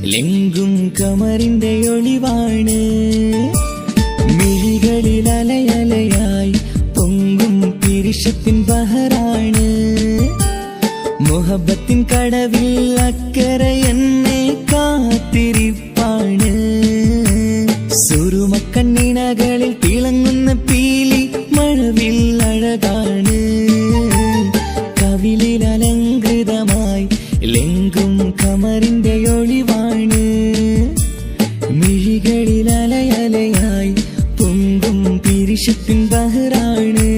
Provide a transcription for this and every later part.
ലെങ്കും കമറിന്റെ ഒളിവാണ്. മിഴികളിൽ അലയലയായി പൊങ്കും പിരിശത്തിൻ ബഹറാണ്. മുഹബത്തിൻ കടവിൽ അക്കരെ എന്നെ കാത്തിരിപ്പാണ്. സുറുമക്കണ്ണിണകളിൽ തിളങ്ങുന്ന പീലി മഴവിൽ അഴകാണ്. കവിളിൽ അലങ്കൃതമായി ലെങ്കും കമറിന്റെ ഒളിവാണ്. മിഴികളിൽ അലയലയായി പൊങ്കും പിരിശത്തിൻ ബഹറാണ്.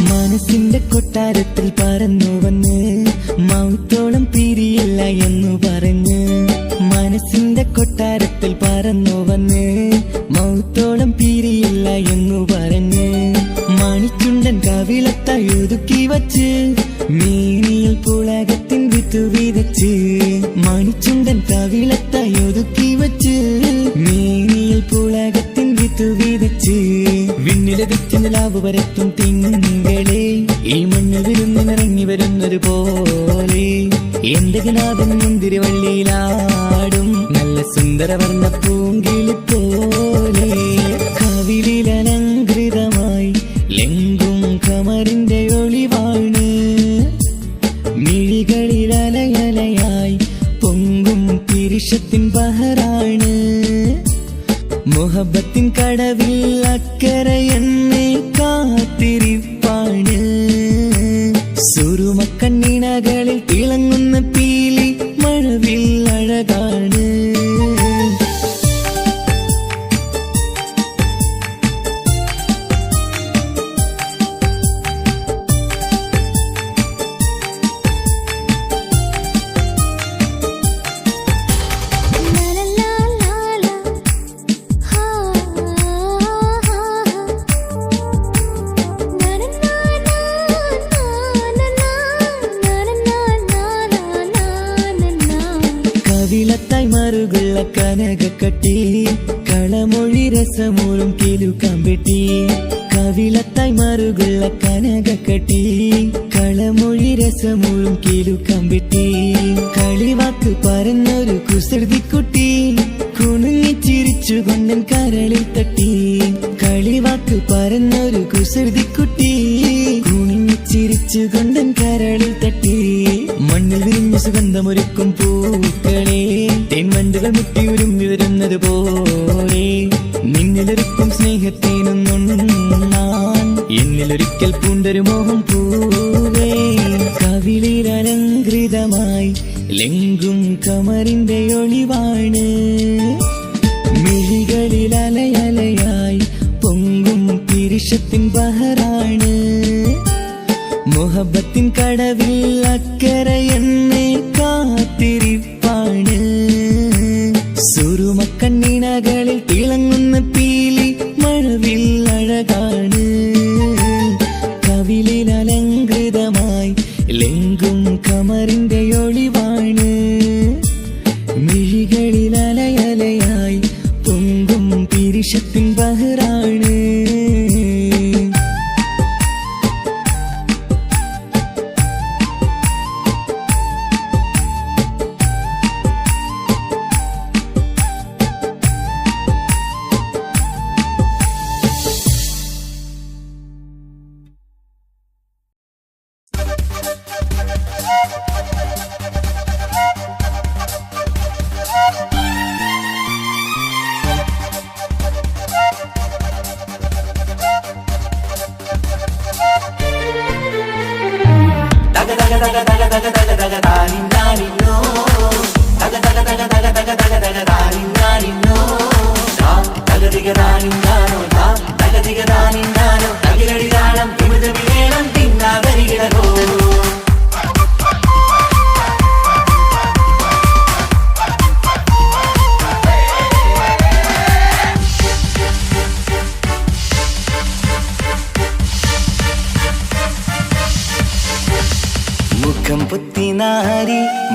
മനസ്സിന്റെ കൊട്ടാരത്തിൽ പറന്നു വന്ന് മൗത്തോളം പിരിയില്ല എന്നു പറഞ്ഞ്. മനസ്സിന്റെ കൊട്ടാരത്തിൽ പറന്നു വന്ന് മൗത്തോളം പിരിയില്ല എന്നു പറഞ്ഞ്. മണിച്ചുണ്ടൻ കവിളത്തായി ഒതുക്കി വച്ച് മേനിയിൽ പുളകത്തിൻ വിത്തു വിതച്ച്. മണിച്ചുണ്ടൻ കവിളത്തായി ഒതുക്കി വച്ച് മേനിയിൽ പുളകത്തിൻ വിത്തു വിതച്ച്. വിണ്ണിലതിച്ച് നിലാവ് വരത്തും തിങ്കളെ ഈ മണ്ണിൽ വിരുന്നിനിറങ്ങി വരുന്നൊരു പോലെ. എന്റെ ഗനാഥൻ മുന്തിരിവള്ളിയിലാടും നല്ല സുന്ദരവർണ്ണ പൂങ്കിളി പോലെ. കവിളിൽ അലങ്കൃതമായി ലെങ്കും കമറിന്റെ ഒളിവാണ്. മിഴികളിൽ അലയലയായി പൊങ്കും പിരിശത്തിൻ ബഹറാണ്. മുഹബത്തിൻ കടവിൽ അക്കരെ എന്നെ കാത്തിരിപ്പാണ്. സുറുമക്കണ്ണിണകളിൽ തിളങ്ങുന്ന പീലി മഴവിൽ അഴകാണ്. കവിളത്തായി മറുകുള്ള കനകക്കട്ടി കളമൊഴി രസമൂറും കിലുക്കമ്പെട്ടി. കവിളത്തായി മറുകുള്ള കനകക്കട്ടി കളമൊഴി രസമൂറും കിലുക്കമ്പെട്ടി. കളിവാക്ക് പറഞ്ഞൊരു കുസൃതിക്കുട്ടി കുണുങ്ങിച്ചിരിച്ചു കൊണ്ടൻ കരളിൽ തട്ടി. കളിവാക്ക് പറഞ്ഞൊരു കുസൃതിക്കുട്ടി കുണുങ്ങിച്ചിരിച്ചു കൊണ്ടൻ കരളിൽ തട്ടി. മണ്ണിൽ വിരിഞ്ഞ സുഗന്ധമൊരുക്കും പൂക്കളെ തേൻവണ്ടുകൾ മുട്ടി ഉരുമ്മി വരുന്നത് പോലെ. നിന്നിലൊരുക്കും സ്നേഹത്തേനൊന്നുണ്ണാൻ എന്നിലൊരിക്കൽ പൂണ്ടൊരു മോഹം പൂവേ. കവിളിൽ അലങ്കൃതമായി ലെങ്കും കമറിന്റെ ഒളിവാണ്. മിഴികളിൽ അലയലയായി പൊങ്കും പിരിശത്തിൻ ബഹറാണ്. മുഹബത്തിൻ കടവിൽ അക്കരെ എന്നെ കാത്തിരിപ്പാണ്. സുറുമക്കണ്ണിണകളിൽ തിളങ്ങുന്ന പീലി മഴവിൽ അഴകാണ്. കവിളിൽ അലങ്കൃതമായി ലെങ്കും കമറിന്റെ ഒളിവാണ്. മിഴികളിൽ അലയലയായി പൊങ്കും പിരിശത്തിൻ ബഹറാണ്.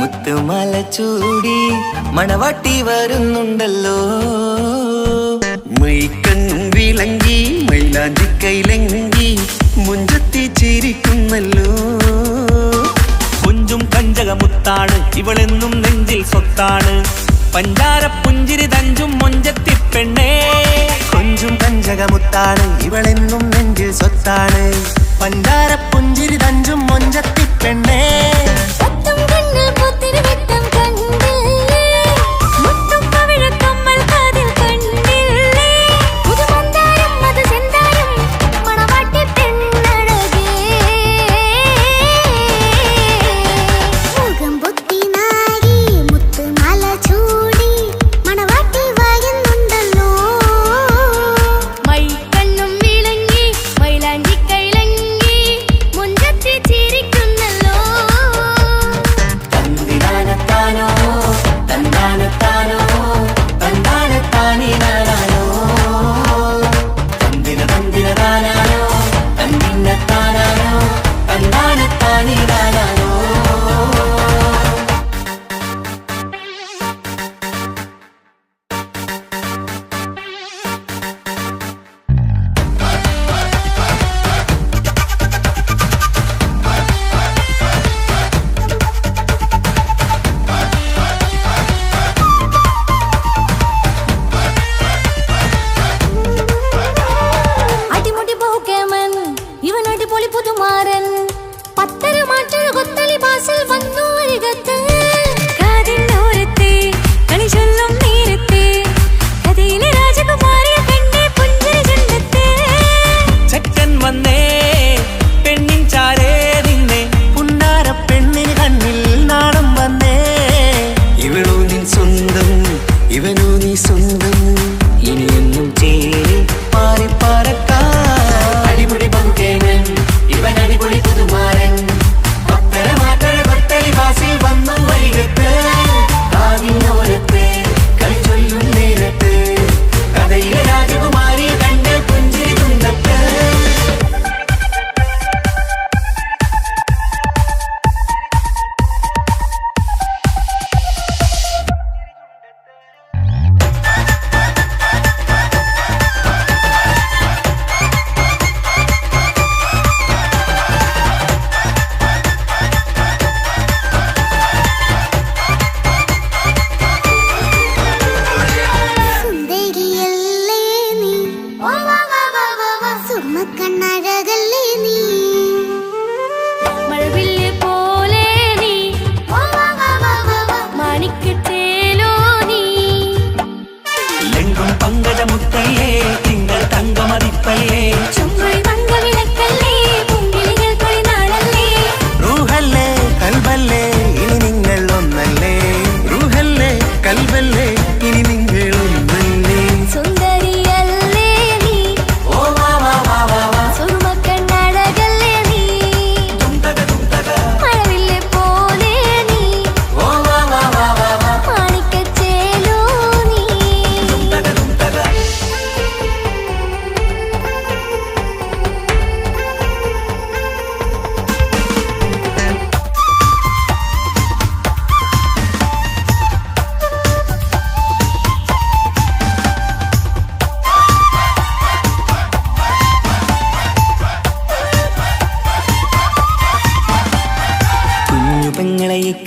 മുത്തുമാല ചൂടി മണവാട്ടി വരുന്നുണ്ടല്ലോ. മൈക്കണ്ണും വിളങ്ങി മൈലാഞ്ചി കൈലങ്ങി മുഞ്ചത്തി ചിരിക്കുന്നല്ലോ. കുഞ്ചും കഞ്ചകമുത്താണ് ഇവളെന്നും നെഞ്ചിൽ സ്വത്താണ്. പഞ്ചാര പുഞ്ചിരി തഞ്ചും മൊഞ്ചത്തി പെണ്ണേ. കൊഞ്ചും കഞ്ചകമുത്താണ് ഇവളെന്നും നെഞ്ചിൽ സ്വത്താണ്. പഞ്ചാര പുഞ്ചിരി തഞ്ചും മൊഞ്ചത്തി പെണ്ണേ.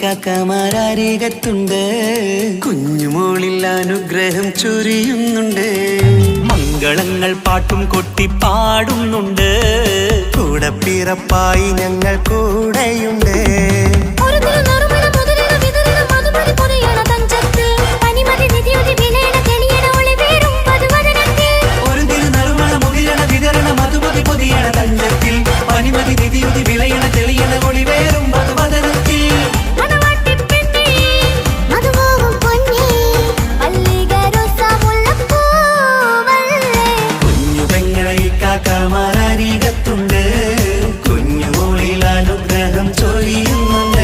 കാക്കമാരരികത്തുണ്ട്. കുഞ്ഞുമോളിൽ അനുഗ്രഹം ചൊരിയുന്നുണ്ട്. മംഗളങ്ങൾ പാട്ടും കൊട്ടി പാടുന്നുണ്ട്. കൂടെ പിറപ്പായി ഞങ്ങൾ കൂടെയുണ്ട്. കാക്കമാരരികത്തുണ്ട്. കുഞ്ഞുമോളിൽ അനുഗ്രഹം ചൊരിയുന്നുണ്ട്.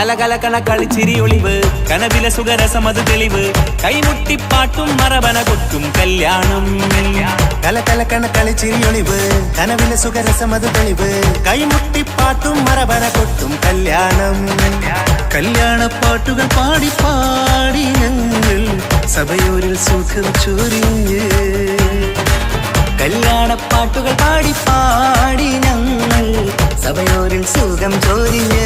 കലകലകണ കളിച്ചിരി ഒളിവ് കനവിലെ സുഖരസമത് തെളിവ് കൈമുട്ടിപ്പാട്ടും മറവന കൊട്ടും കല്യാണം കലകലകണ കളിച്ചിരി ഒളിവ് കനവിലെ സുഖരസമത് തെളിവ് കൈമുട്ടിപ്പാട്ടും മറവന കൊട്ടും കല്യാണം കല്യാണപ്പാട്ടുകൾ പാടി പാടി ഞങ്ങൾ സഭയോരിൽ സുഖം ചൊരിഞ്ഞ് കല്യാണപ്പാട്ടുകൾ പാടി പാടി ഞങ്ങൾ സഭയോരിൽ സുഖം ചോരിഞ്ഞ്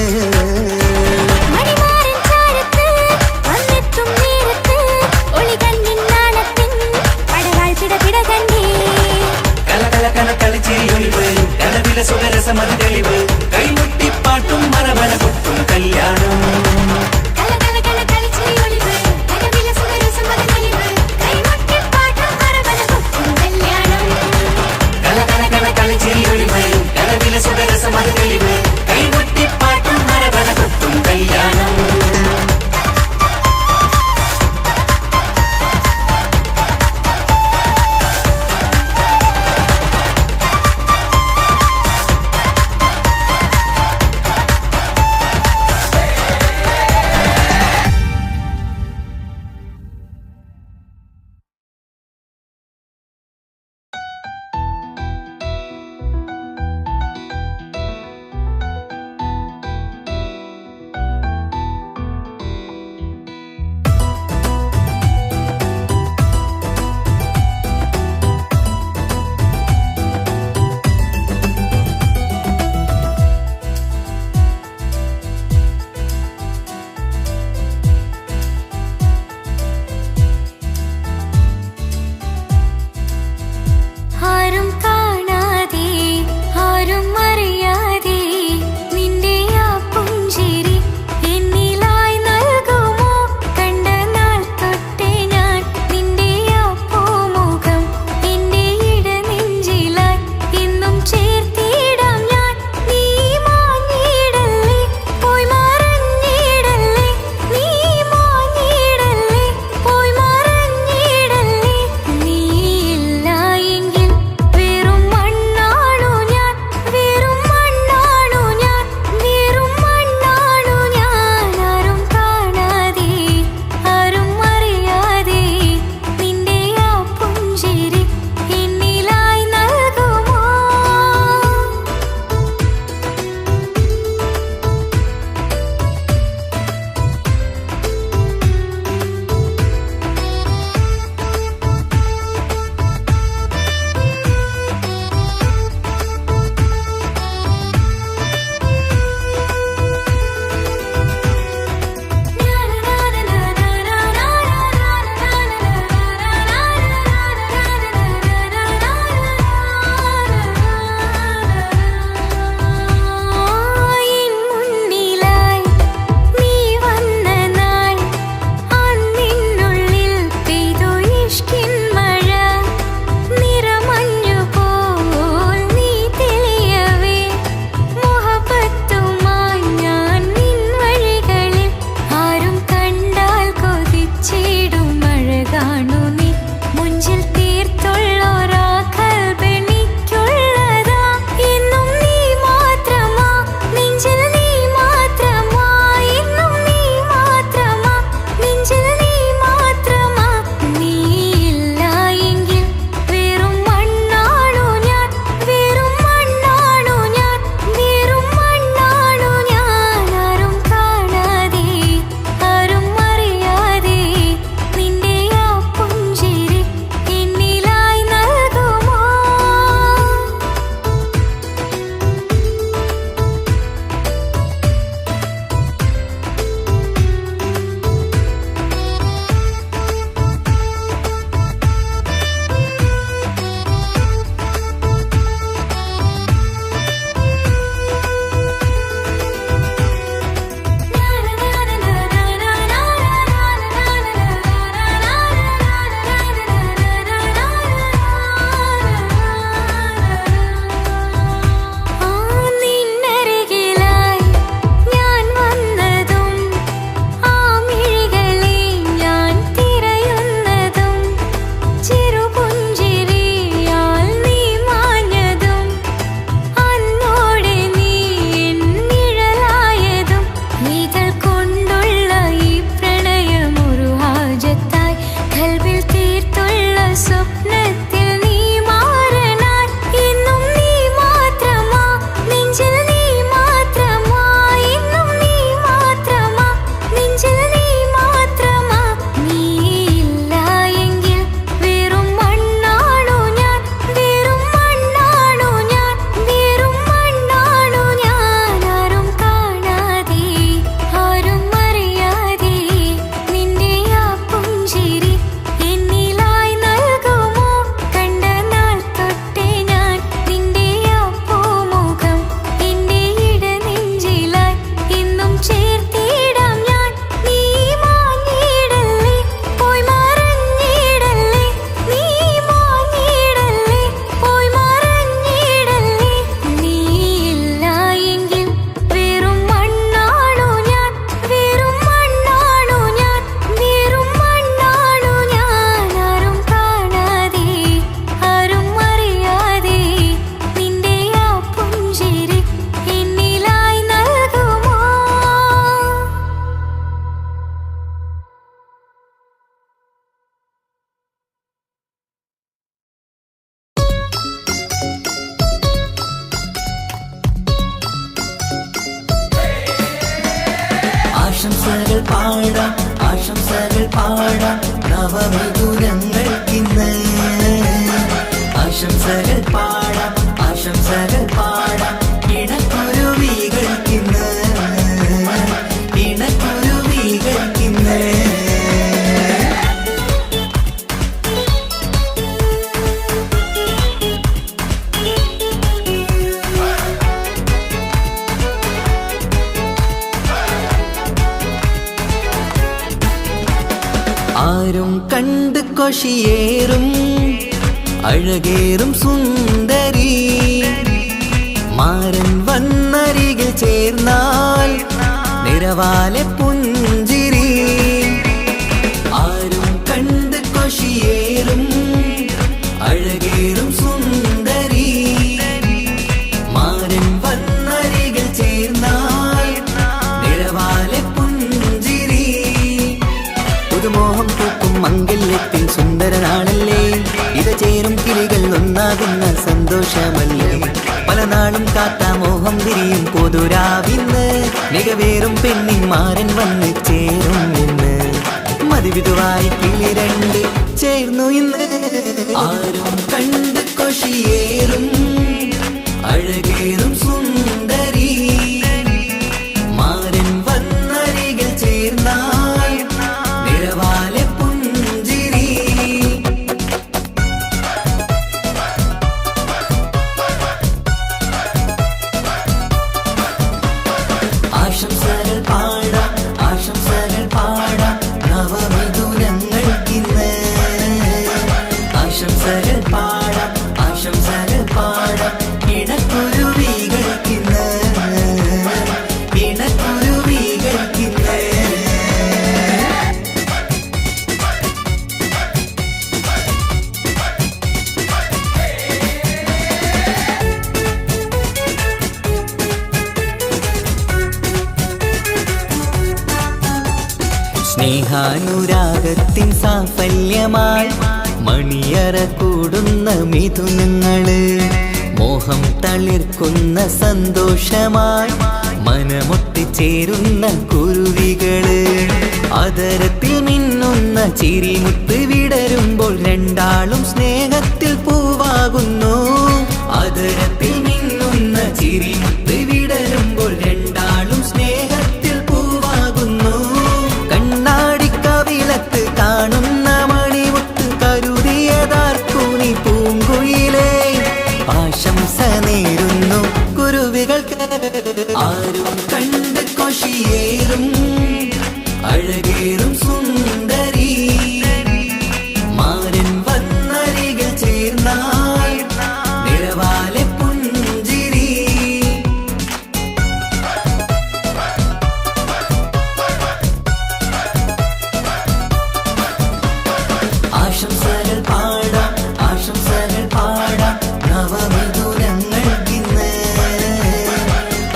കലകലകണ കളിച്ചിരി ഒളിവ് കനവിലെ സുഖരസമത് തെളിവ് കൈമുട്ടിപ്പാട്ടും മറവന കൊട്ടും കല്യാണം സുഖരസമത് തെളിവ് കൈമുട്ടിപ്പാട്ടും മറവന കൊട്ടും കല്യാണം നവമിഥുനങ്ങൾക്കിന്ന് ആശംസകൾ പാടാം ആശംസകൾ പാടാം ഇണക്കുരുവികൾക്കിന്ന് ഇണക്കുരുവികൾക്കിന്ന് ആരും കണ്ട് കൊഷിയേറും അഴകേറും സുന്ദരി മാരൻ വന്നരികിൽ ചേർന്നാൽ നിറവാലെ പുഞ്ചിരി ആരും കണ്ട് കൊഷിയേറും അഴകേറും സുന്ദരി മാരൻ വന്നരികിൽ ചേർന്നാൽ നിറവാലെ പുഞ്ചിരി പുതുമോഹം പൂക്കും മംഗല്യത്തിൻ സുന്ദരനാണല്ലേ ഇത് ചേരും കിളികൾ ഒന്നാകുന്ന സന്തോഷമല്ലേ പല നാളും കാത്ത മോഹം തിരിയും പൊതുരാവിന്ന് മികവേറും പെണ്ണിൻ മാരൻ വന്ന് ചേരും ഇന്ന് മതിവിധുവായി കിളി രണ്ട് ചേർന്നു ഇന്ന് ആരും കണ്ട് കൊഷിയേറും അഴകേറും സുന്ദരി മാരൻ വന്നരികിൽ ചേർന്നാൽ നിറവാലെ പുഞ്ചിരി ആശംസകൾ പാടാം ആശംസകൾ പാടാം നവമിഥുനങ്ങൾക്കിന്ന് ആശംസകൾ പാടാം ആശംസകൾ പാടാം ഇണക്കുരുവികൾക്കിന്ന് ഇണക്കുരുവികൾക്കിന്ന് സ്നേഹാനുരാഗത്തിൻ സാഫല്യമായി മണിയറ കൂടുന്ന മിഥുനങ്ങള് മോഹം തളിർക്കുന്ന സന്തോഷമായി മനമൊട്ടിച്ചേരുന്ന കുരുവികള് അതരത്തിൽ മിന്നുന്ന ചിരിമുത്ത് വിടരുമ്പോൾ രണ്ടാളും സ്നേഹത്തിൽ പൂവാകുന്നു അതരത്തിൽ മിന്നുന്ന ചിരിമുത്ത് വിടരുമ്പോൾ രണ്ടാളും സ്നേഹത്തിൽ പൂവാകുന്നു കണ്ണാടിക്കവിളത്ത് കാണുന്ന മണിമുത്ത് കരുതിയതാർക്കൂനി പൂങ്കുയിലേ ആശംസ നേരുന്നു കുരുവികൾക്ക് ആരും കണ്ട് കൊഷിയേറും അഴകേറും സുന്ദരി മാരൻ വന്നരികിൽ ചേർന്നാൽ നിറവാലെ പുഞ്ചിരി ആശംസകൾ പാടാം ആശംസകൾ പാടാം നവമിഥുനങ്ങൾക്കിന്ന്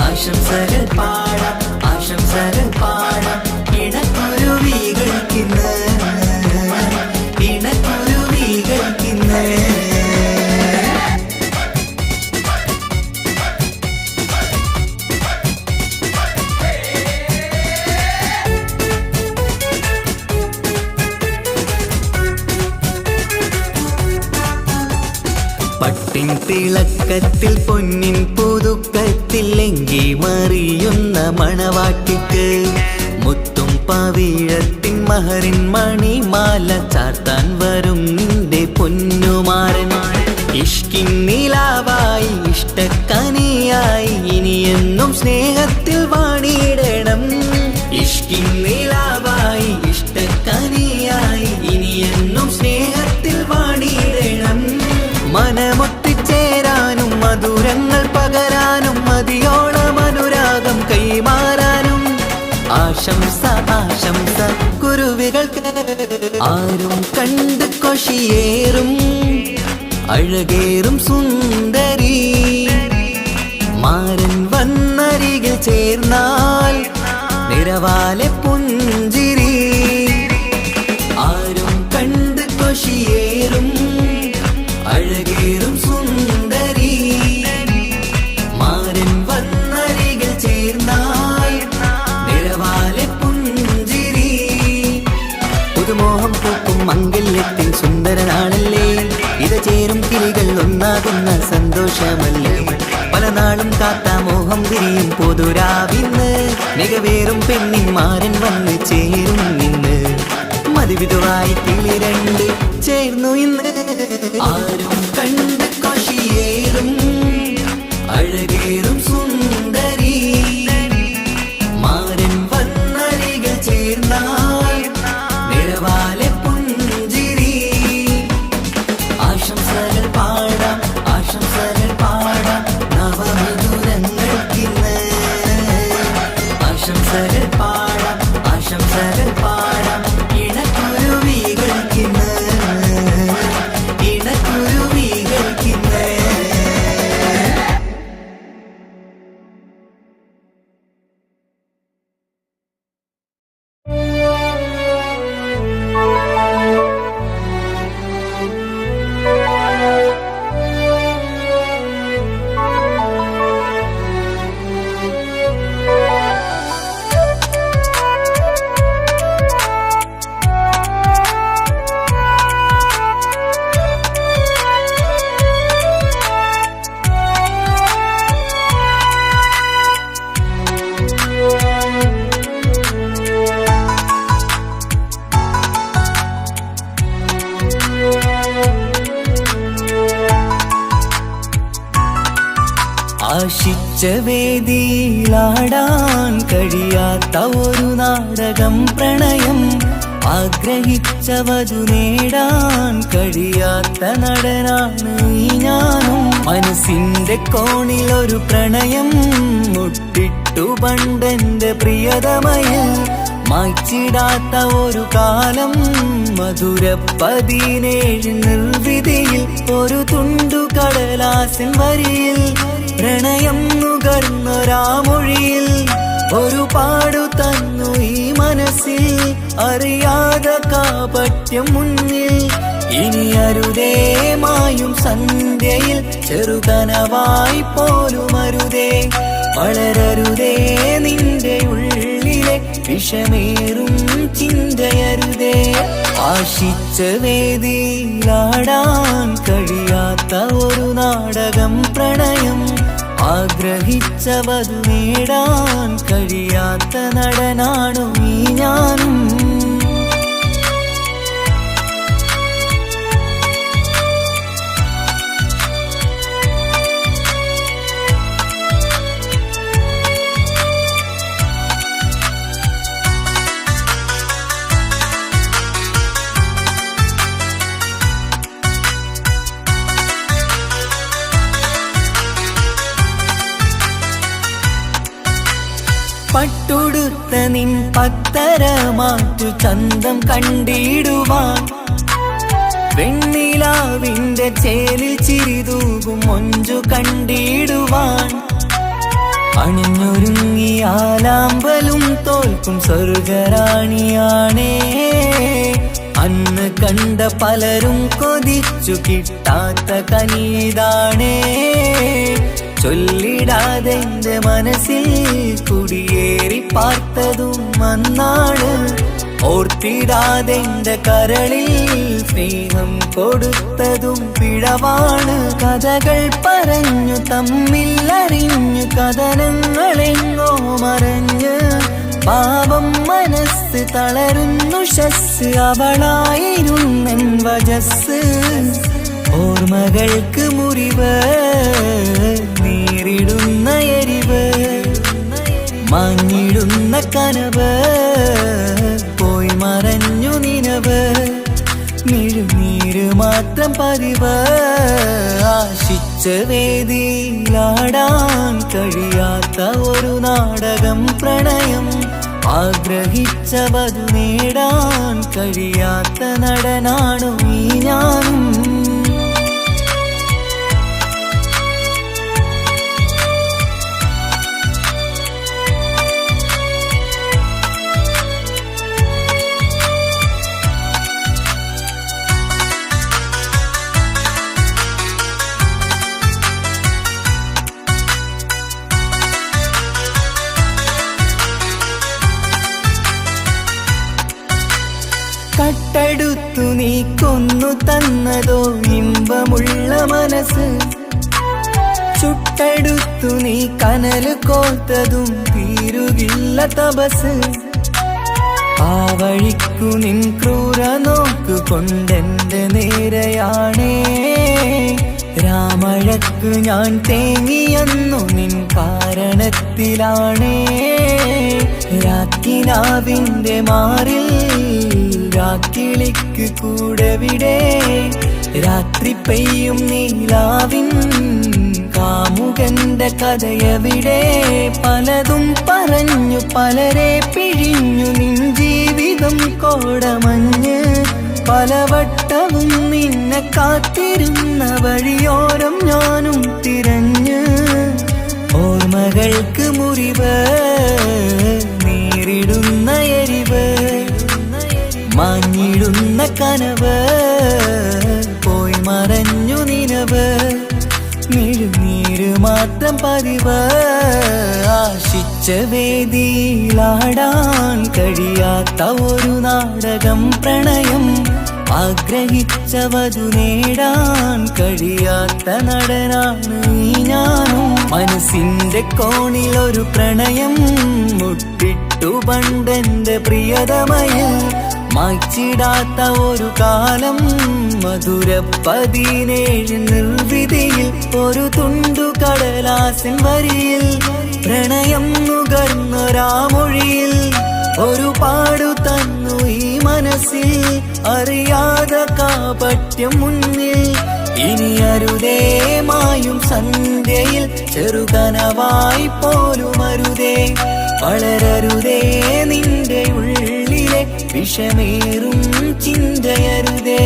ആശംസകൾ പാടാം ആശംസകൾ പാടാം ഇണക്കുരുവികൾക്കിന്ന് ഇണക്കുരുവികൾക്കിന്ന് പട്ടിൻ തിളക്കത്തിൽ പൊന്നിൻ പുതുക്കത്തിൽ എങ്കി മറിയുന്ന മണവാട്ടിക്ക് മുത്തും പവിഴത്തിൻ മഹറിൻ മണിമാല ചാർത്താൻ വരും നിന്റെ പൊന്നുമാരൻ ഇഷ്കിൻ നിലാവായി ഇഷ്ടക്കനിയായി ഇനിയെന്നും സ്നേഹത്തിൽ വാണിയിടണം ഇഷ്കിൻ നിലാവായി ഇഷ്ടക്കനിയായി ഇനിയെന്നും സ്നേഹത്തിൽ വാണിയിടണം മനമൊത്തിച്ചേരാനും മധുരങ്ങൾ പകരാനും മതിയോളം അനുരാഗം കൈമാറാനും ആശംസ ആശംസ കുരുവികൾക്ക് ആരും കണ്ട് കൊഷിയേറും അഴകേറും സുന്ദരി മാരൻ വന്നരികിൽ ചേർന്നാൽ നിറവാലെ പുഞ്ചിരി ആരും കണ്ട് കൊഷിയേറും അഴകേറും സുന്ദരി മാരൻ വന്നരികിൽ ചേർന്നാൽ നിറവാലെ പുഞ്ചിരി പുതുമോഹം പൂക്കും മംഗല്യം പൊതുരാവിന്ന് മികവേറും പെണ്ണിന്മാരൻ വന്ന് ചേരും ഇന്ന് മതിവിധുവായി കിളി രണ്ട് ചേർന്നു ഇന്ന് ആരും കണ്ട് കൊഷിയേറും അഴകേറും സുന്ദരി മാരൻ വന്നരികൾ ചേർന്നാൽ നിഴവാലെ പുഞ്ചിരി ആശംസകൾ പാടാം നവമധുരങ്ങൾക്കിന്ന് ആശംസകൾ പാടാം ഇണക്കുരുവികൾക്കിന്ന് ആശിച്ച വേദിയിലാടാൻ കഴിയാത്ത ഒരു നാടകം പ്രണയം ആഗ്രഹിച്ച വധു നേടാൻ കഴിയാത്ത നടനാണ് ഈ ഞാനും മനസ്സിന്റെ കോണിൽ ഒരു പ്രണയം മുട്ടിട്ടു പണ്ടെന്റെ പ്രിയതമയിൽ മായ്ച്ചിടാത്ത ഒരു കാലം മധുര 17 നിർവിധിയിൽ ഒരു തുണ്ടു കടലാസിൻ വരിയിൽ പ്രണയം നുകർന്നൊരാമൊഴിയിൽ ഒരു പാടു തന്നു ഈ മനസ്സിൽ അറിയാതെ കാപട്യം മുന്നിൽ ഇനി അരുതേ മായും സന്ധ്യയിൽ ചെറുകനവായി പോലും അരുതേ വളരരുതേ നിന്റെ ഉള്ളിലെ വിഷമേറും ചിന്തയരുതേ ആശിച്ച വേദിയിലാടാൻ കഴിയാത്ത ഒരു നാടകം പ്രണയം ആഗ്രഹിച്ച വധു നേടാൻ കഴിയാത്ത നടനാണു ഈ ഞാനും പട്ടുടുത്ത നിൻ പത്തരമാറ്റു ചന്തം കണ്ടിടുവാൻ വെണ്ണിലാവിന്റെ ചേലിൽ ചിരിതൂകും മൊഞ്ചു കണ്ടിടുവാൻ അണിഞ്ഞൊരുങ്ങിയാലാമ്പലും തോൽക്കും സ്വർഗറാണിയാണേ അന്ന് കണ്ട പലരും കൊതിച്ചു കിട്ടാത്ത കനിതാണേ ചൊല്ലിടാതെ എന്റെ മനസ്സിൽ കുടിയേറി പാർത്തതും അന്നാണ് ഓർത്തിടാതെ എന്റെ കരളിൽ സ്നേഹം കൊടുത്തതും പിഴവാണ് കഥകൾ പറഞ്ഞു തമ്മിൽ അറിഞ്ഞു കഥനങ്ങളെങ്ങോ മറഞ്ഞ് പാപം മനസ്സ് തളരുന്നു ശസ് അവളായിരുന്നെൻ വജസ് ഓർമ്മകൾക്ക് മുറിവ് നേരിടുന്ന എരിവ് മാഞ്ഞിടുന്ന കനവ് പോയി മറഞ്ഞു നിനവ് മിഴുനീര് മാത്രം പതിവ് ആശിച്ച വേദിയിലാടാൻ കഴിയാത്ത ഒരു നാടകം പ്രണയം ആഗ്രഹിച്ച വധു നേടാൻ കഴിയാത്ത നടനാണു ഈ ഞാനും കട്ടെടുത്തു നീ കൊന്നു തന്നതോ ഇമ്പമുള്ള മനസ്സ് ചുട്ടെടുത്തു നീ കനൽ കോത്തതും തീരുകില്ല തപസ്. ആ വഴിക്കു നിൻ ക്രൂര നോക്കു കൊണ്ടെന്റെ നേരെയാണേ. രാമഴക്ക് ഞാൻ തേങ്ങിയെന്നു നിൻ കാരണത്തിലാണേ. രാക്കിനാവിന്റെ മാറിൽ രാക്കിളിക്ക് കൂടെവിടെ. രാത്രി പെയ്യും നീലാവിൻ കാമുകന്റെ കഥയവിടെ. പലതും പറഞ്ഞു പലരെ പിഴിഞ്ഞു നിൻ ജീവിതം കോടമഞ്ഞ്. പലവട്ടവും നിന്നെ കാത്തിരുന്ന വഴിയോരം ഞാനും തിരഞ്ഞ്. ഓർമ്മകൾക്ക് മുറിവ് നേരിടുന്ന എരിവ്. മാഞ്ഞിടുന്ന കനവ് പോയി മറഞ്ഞു നിനവ്. മിഴുനീര് മാത്രം പതിവ്. ആശിച്ച വേദിയിലാടാൻ കഴിയാത്ത ഒരു നാടകം പ്രണയം. ആഗ്രഹിച്ചവതു നേടാൻ കഴിയാത്ത നടനാണ് ഈ ഞാനും. മനസ്സിന്റെ കോണിലൊരു പ്രണയം മുട്ടിട്ടു പണ്ടെന്റെ പ്രിയതമയിൽ. മായ്ച്ചിടാത്ത ഒരു കാലം മധുര 17 നിർവിധിയിൽ. ഒരു തുണ്ടു കടലാസിൻ വരിയിൽ പ്രണയം നുകർന്നൊരാമൊഴിയിൽ. ഒരു പാടു തന്നു ഈ മനസ്സിൽ അറിയാതെ കാപട്യം മുന്നിൽ. ഇനി അരുതേ മായും സന്ധ്യയിൽ ചെറുകനവായി പോലും അരുതേ. വളരരുതേ നിന്റെ ഉള്ളിലെ വിഷമേറും ചിന്തയരുതേ.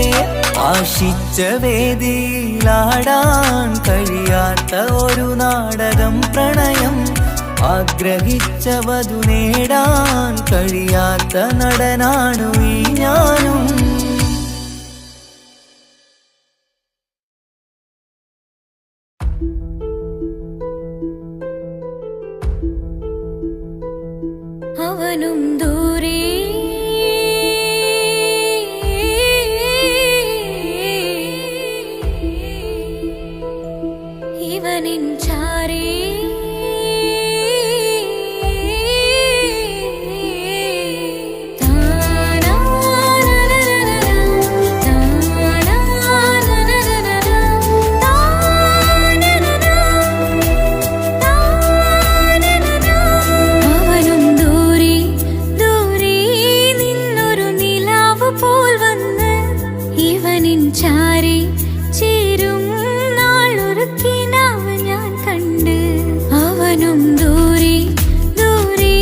ആശിച്ച വേദിയിലാടാൻ കഴിയാത്ത ഒരു നാടകം പ്രണയം. ആഗ്രഹിച്ചവതു നേടാൻ കഴിയാത്ത നടനാണു ഈ ഞാനും. അവനും ദൂരെ ഇവനിൻ ചാരേ. ചാരി ചേരും നാളൊരുക്കിനാവ് ഞാൻ കണ്ട്. അവനും ദൂരെ ദൂരെ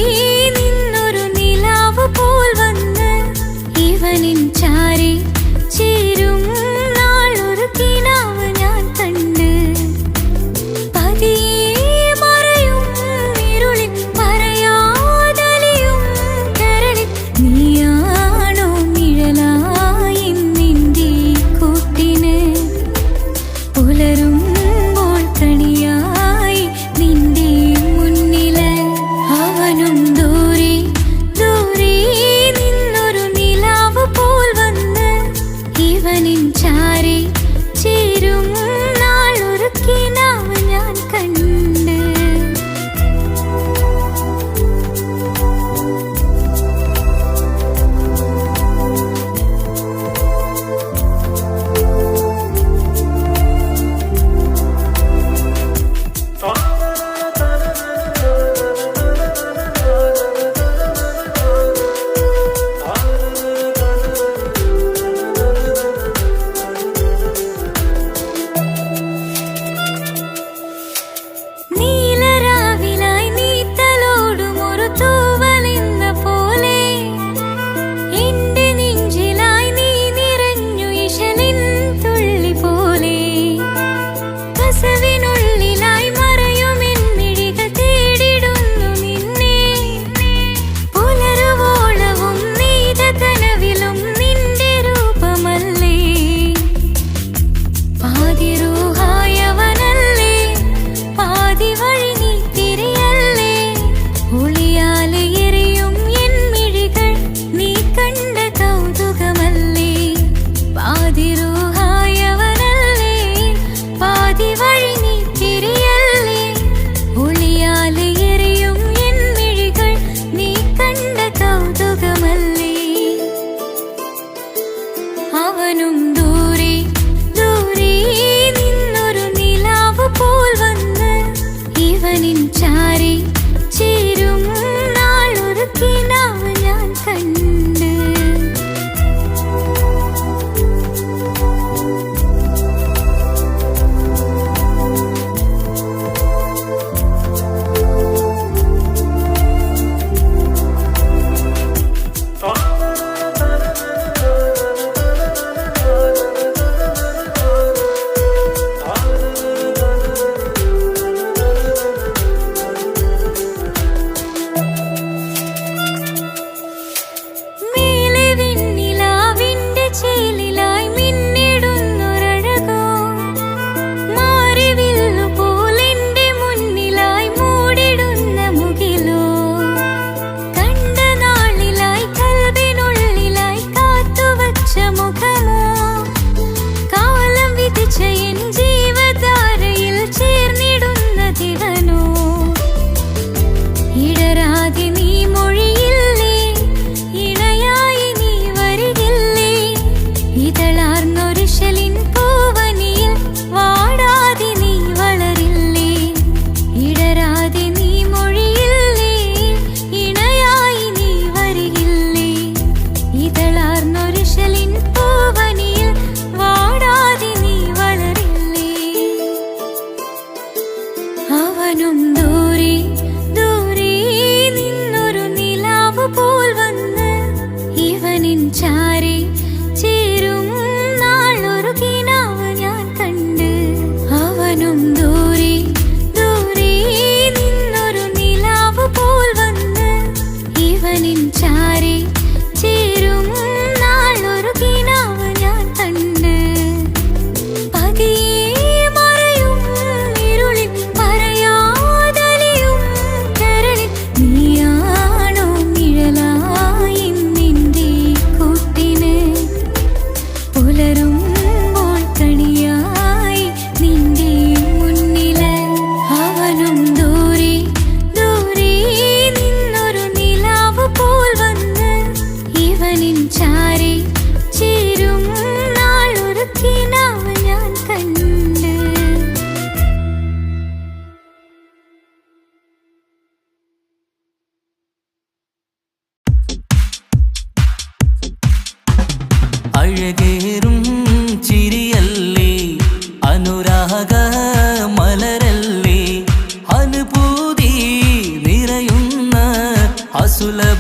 നിന്നൊരു നിലാവ് പോൽ വന്ന്. ഇവനിൻ ചാരി ചേരും നാളൊരുക്കിനാവ് ഞാൻ കണ്ട്. പതിയെ മറയും ഇരുളിൽ പറയാതലിയും കരളിൽ. നീയാണോ നിഴലായി നിന്റെ കൂട്ടിന്. പുലരുമ്പോൾ കണിയായി നിന്റെ മുന്നില്. അവനും ദൂരെ ദൂരെ നിന്നൊരു നിലാവ് പോൽ വന്ന്. ഇവനിൻ ചാരി ചേരും നാളൊരുക്കിനാവ് ഞാൻ കണ്ട്.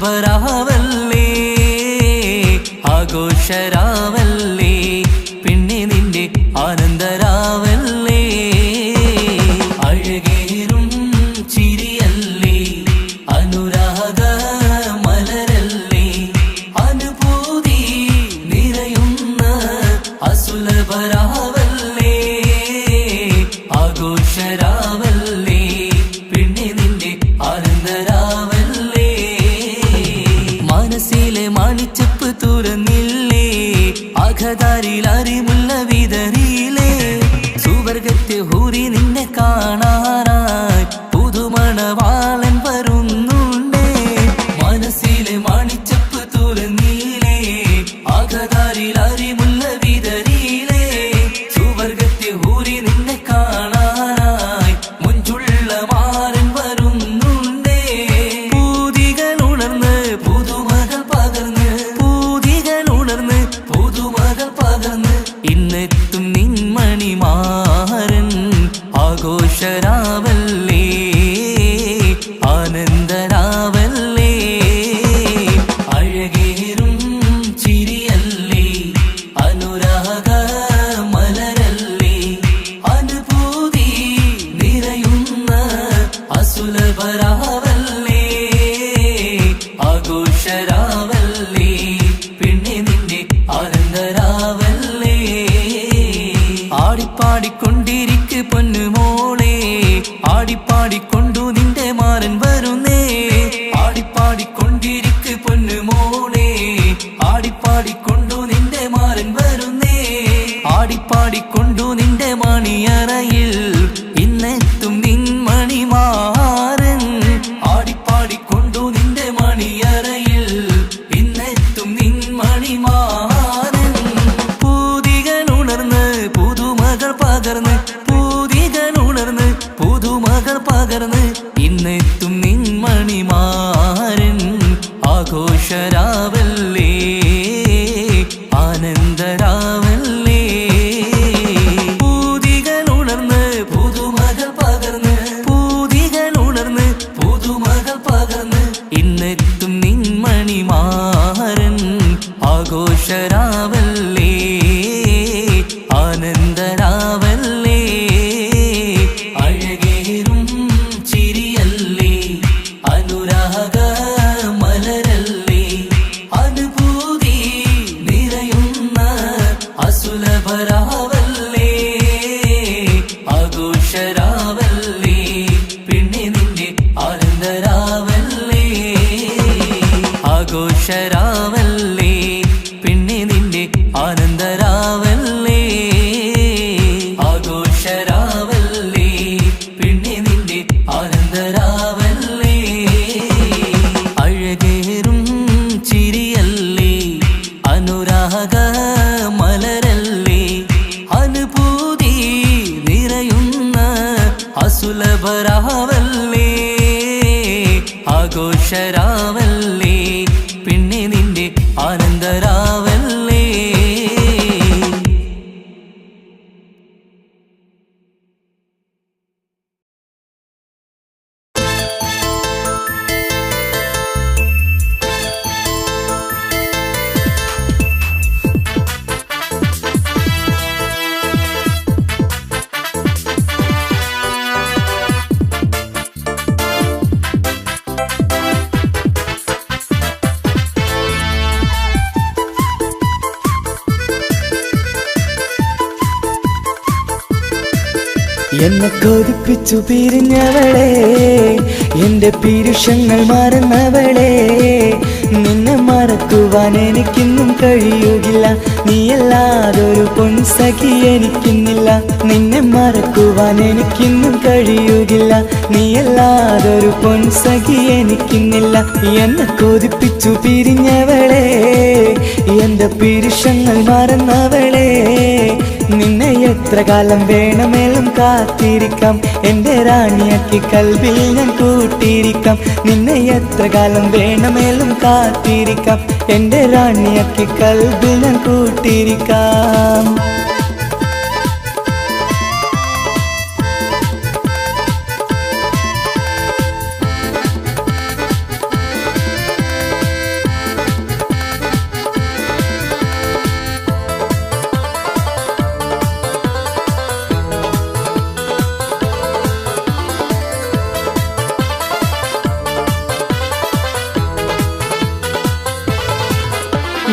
അസുലഭരാവല്ലേ ആഘോഷരാവല്ലേ പിന്നെ നിന്റെ ആനന്ദരാവല്ലേ അഴകേറും ചിരിയല്ലേ അനുരാഗ മലരല്ലേ അനുഭൂതി നിറയുന്ന അസുലഭരാവല്ലേ ആഘോഷരാവല്ലേ പിന്നെ നിന്റെ ആനന്ദരാവല്ലേ മനസ്സിലെ മാണിച്ചപ്പ് തുറന്നില്ലേ അഘതാരിൽ അറിമുള്ള വിതറിയില്ലേ സുവർഗത്തെ ഹൂറി നിന്നെ കാണാനായി പുതുമണവാളൻ വരുന്നുണ്ടേ മനസ്സിലെ മാണിച്ചപ്പ് തുറന്നില്ലേ അഘതാരിൽ അറിമുള്ള വിതറിയില്ലേ സുവർഗത്തെ ഹൂറി നിന്നെ കാണാനായി മുഞ്ചുള്ള മാരൻ വരുന്നുണ്ടേ പൂതികൾ ഉണർന്ന് പുതുമകൾ പകർന്ന് പൂതികൾ ഉണർന്ന് പുതുമകൾ പകർന്ന് ഇന്നെത്തും നിൻമണിമാരൻ ആഘോഷരാവല്ലേ ആനന്ദരാവല്ലേ അഴകേറും ചിരിയല്ലേ അനുരാഗ മലരല്ലേ അനുഭൂതി നിറയുന്ന അസുലഭരാവല്ലേ ആഘോഷരാവല്ലേ പിന്നെ നിന്റെ ആനന്ദരാവല്ലേ ആടിപ്പാടിക്കൊണ്ടിരിക്ക് പൊന്നുമോളെ ആടിപ്പാടിക്കൊണ്ടു നിന്റെ മാരൻ വരുന്നേ ആടിപ്പാടിക്കൊണ്ടിരിക്ക് പൊന്നുമോളെ ആടിപ്പാടിക്കൊണ്ടു നിന്റെ മാരൻ വരുന്നേ ആടിപ്പാടിക്കൊണ്ടു നിന്റെ മണിയറയിൽ ഇന്നെത്തും നിൻമണിമാരൻ ആടിപ്പാടിക്കൊണ്ടു നിന്റെ മണിയറയിൽ ഇന്നെത്തും നിൻമണിമാരൻ പൂതികൾ ഉണർന്ന് പുതുമകൾ പകർന്ന് പൂതികൾ ഉണർന്ന് പുതുമകൾ പകർന്ന് ഇന്നെത്തും നിൻമണിമാരൻ ആഘോഷരാവല്ലേ ആനന്ദരാവല്ലേ പൂതികൾ ഉണർന്ന് പുതുമകൾ പകർന്ന് പൂതികൾ ഉണർന്ന് പുതുമകൾ പകർന്ന് ഇന്നെത്തും നിൻമണിമാരൻ ആഘോഷരാവല്ലേ ആനന്ദരാവല്ലേ അഴകേറും ചിരിയല്ലേ അനുരാഗ മലരല്ലേ അനുഭൂതി നിറയുന്ന അസുലഭരാവല്ലേ ആഘോഷരാവല്ലേ പിന്നെ നിന്റെ ആനന്ദരാവല്ലേ ആഘോഷരാവല്ലേ പിന്നെ നിന്റെ ആനന്ദരാവല്ലേ ആഘോഷരാവല്ലേ പിന്നെ നിന്റെ ആനന്ദരാവല്ലേ അഴകേറും ചിരിയല്ലേ അനുരാഗ മലരല്ലേ അനുഭൂതി നിറയുന്ന അസുലഭരാവല്ലേ ആഘോഷരാവല്ലേ പിന്നെ നിന്റെ ആനന്ദരാവല്ലേ എന്നെ കൊതിപ്പിച്ചു പിരിഞ്ഞവളെ എന്റെ പീരുഷങ്ങൾ മറന്നവളെ നിന്നെ മറക്കുവാൻ എനിക്കിന്നും കഴിയുകില്ല നീയല്ലാതൊരു പൊൻസഖി എനിക്കിന്നില്ല നിന്നെ മറക്കുവാൻ എനിക്കിന്നും കഴിയുകില്ല നീയല്ലാതൊരു പൊൻസഖി എനിക്കിന്നില്ല എന്നെ കൊതിപ്പിച്ചു പിരിഞ്ഞവളെ എന്റെ പീരുഷങ്ങൾ മറന്നവളെ നിന്നെ എത്ര കാലം വേണമെങ്കിലും കാത്തിരിക്കാം എന്റെ റാണിയാക്കി കൽവിൽ ഞാൻ കൂട്ടിയിരിക്കാം നിന്നെ എത്ര കാലം വേണമെങ്കിലും കാത്തിരിക്കാം എന്റെ റാണിയാക്കി കൽവിൽ ഞാൻ കൂട്ടിയിരിക്കാം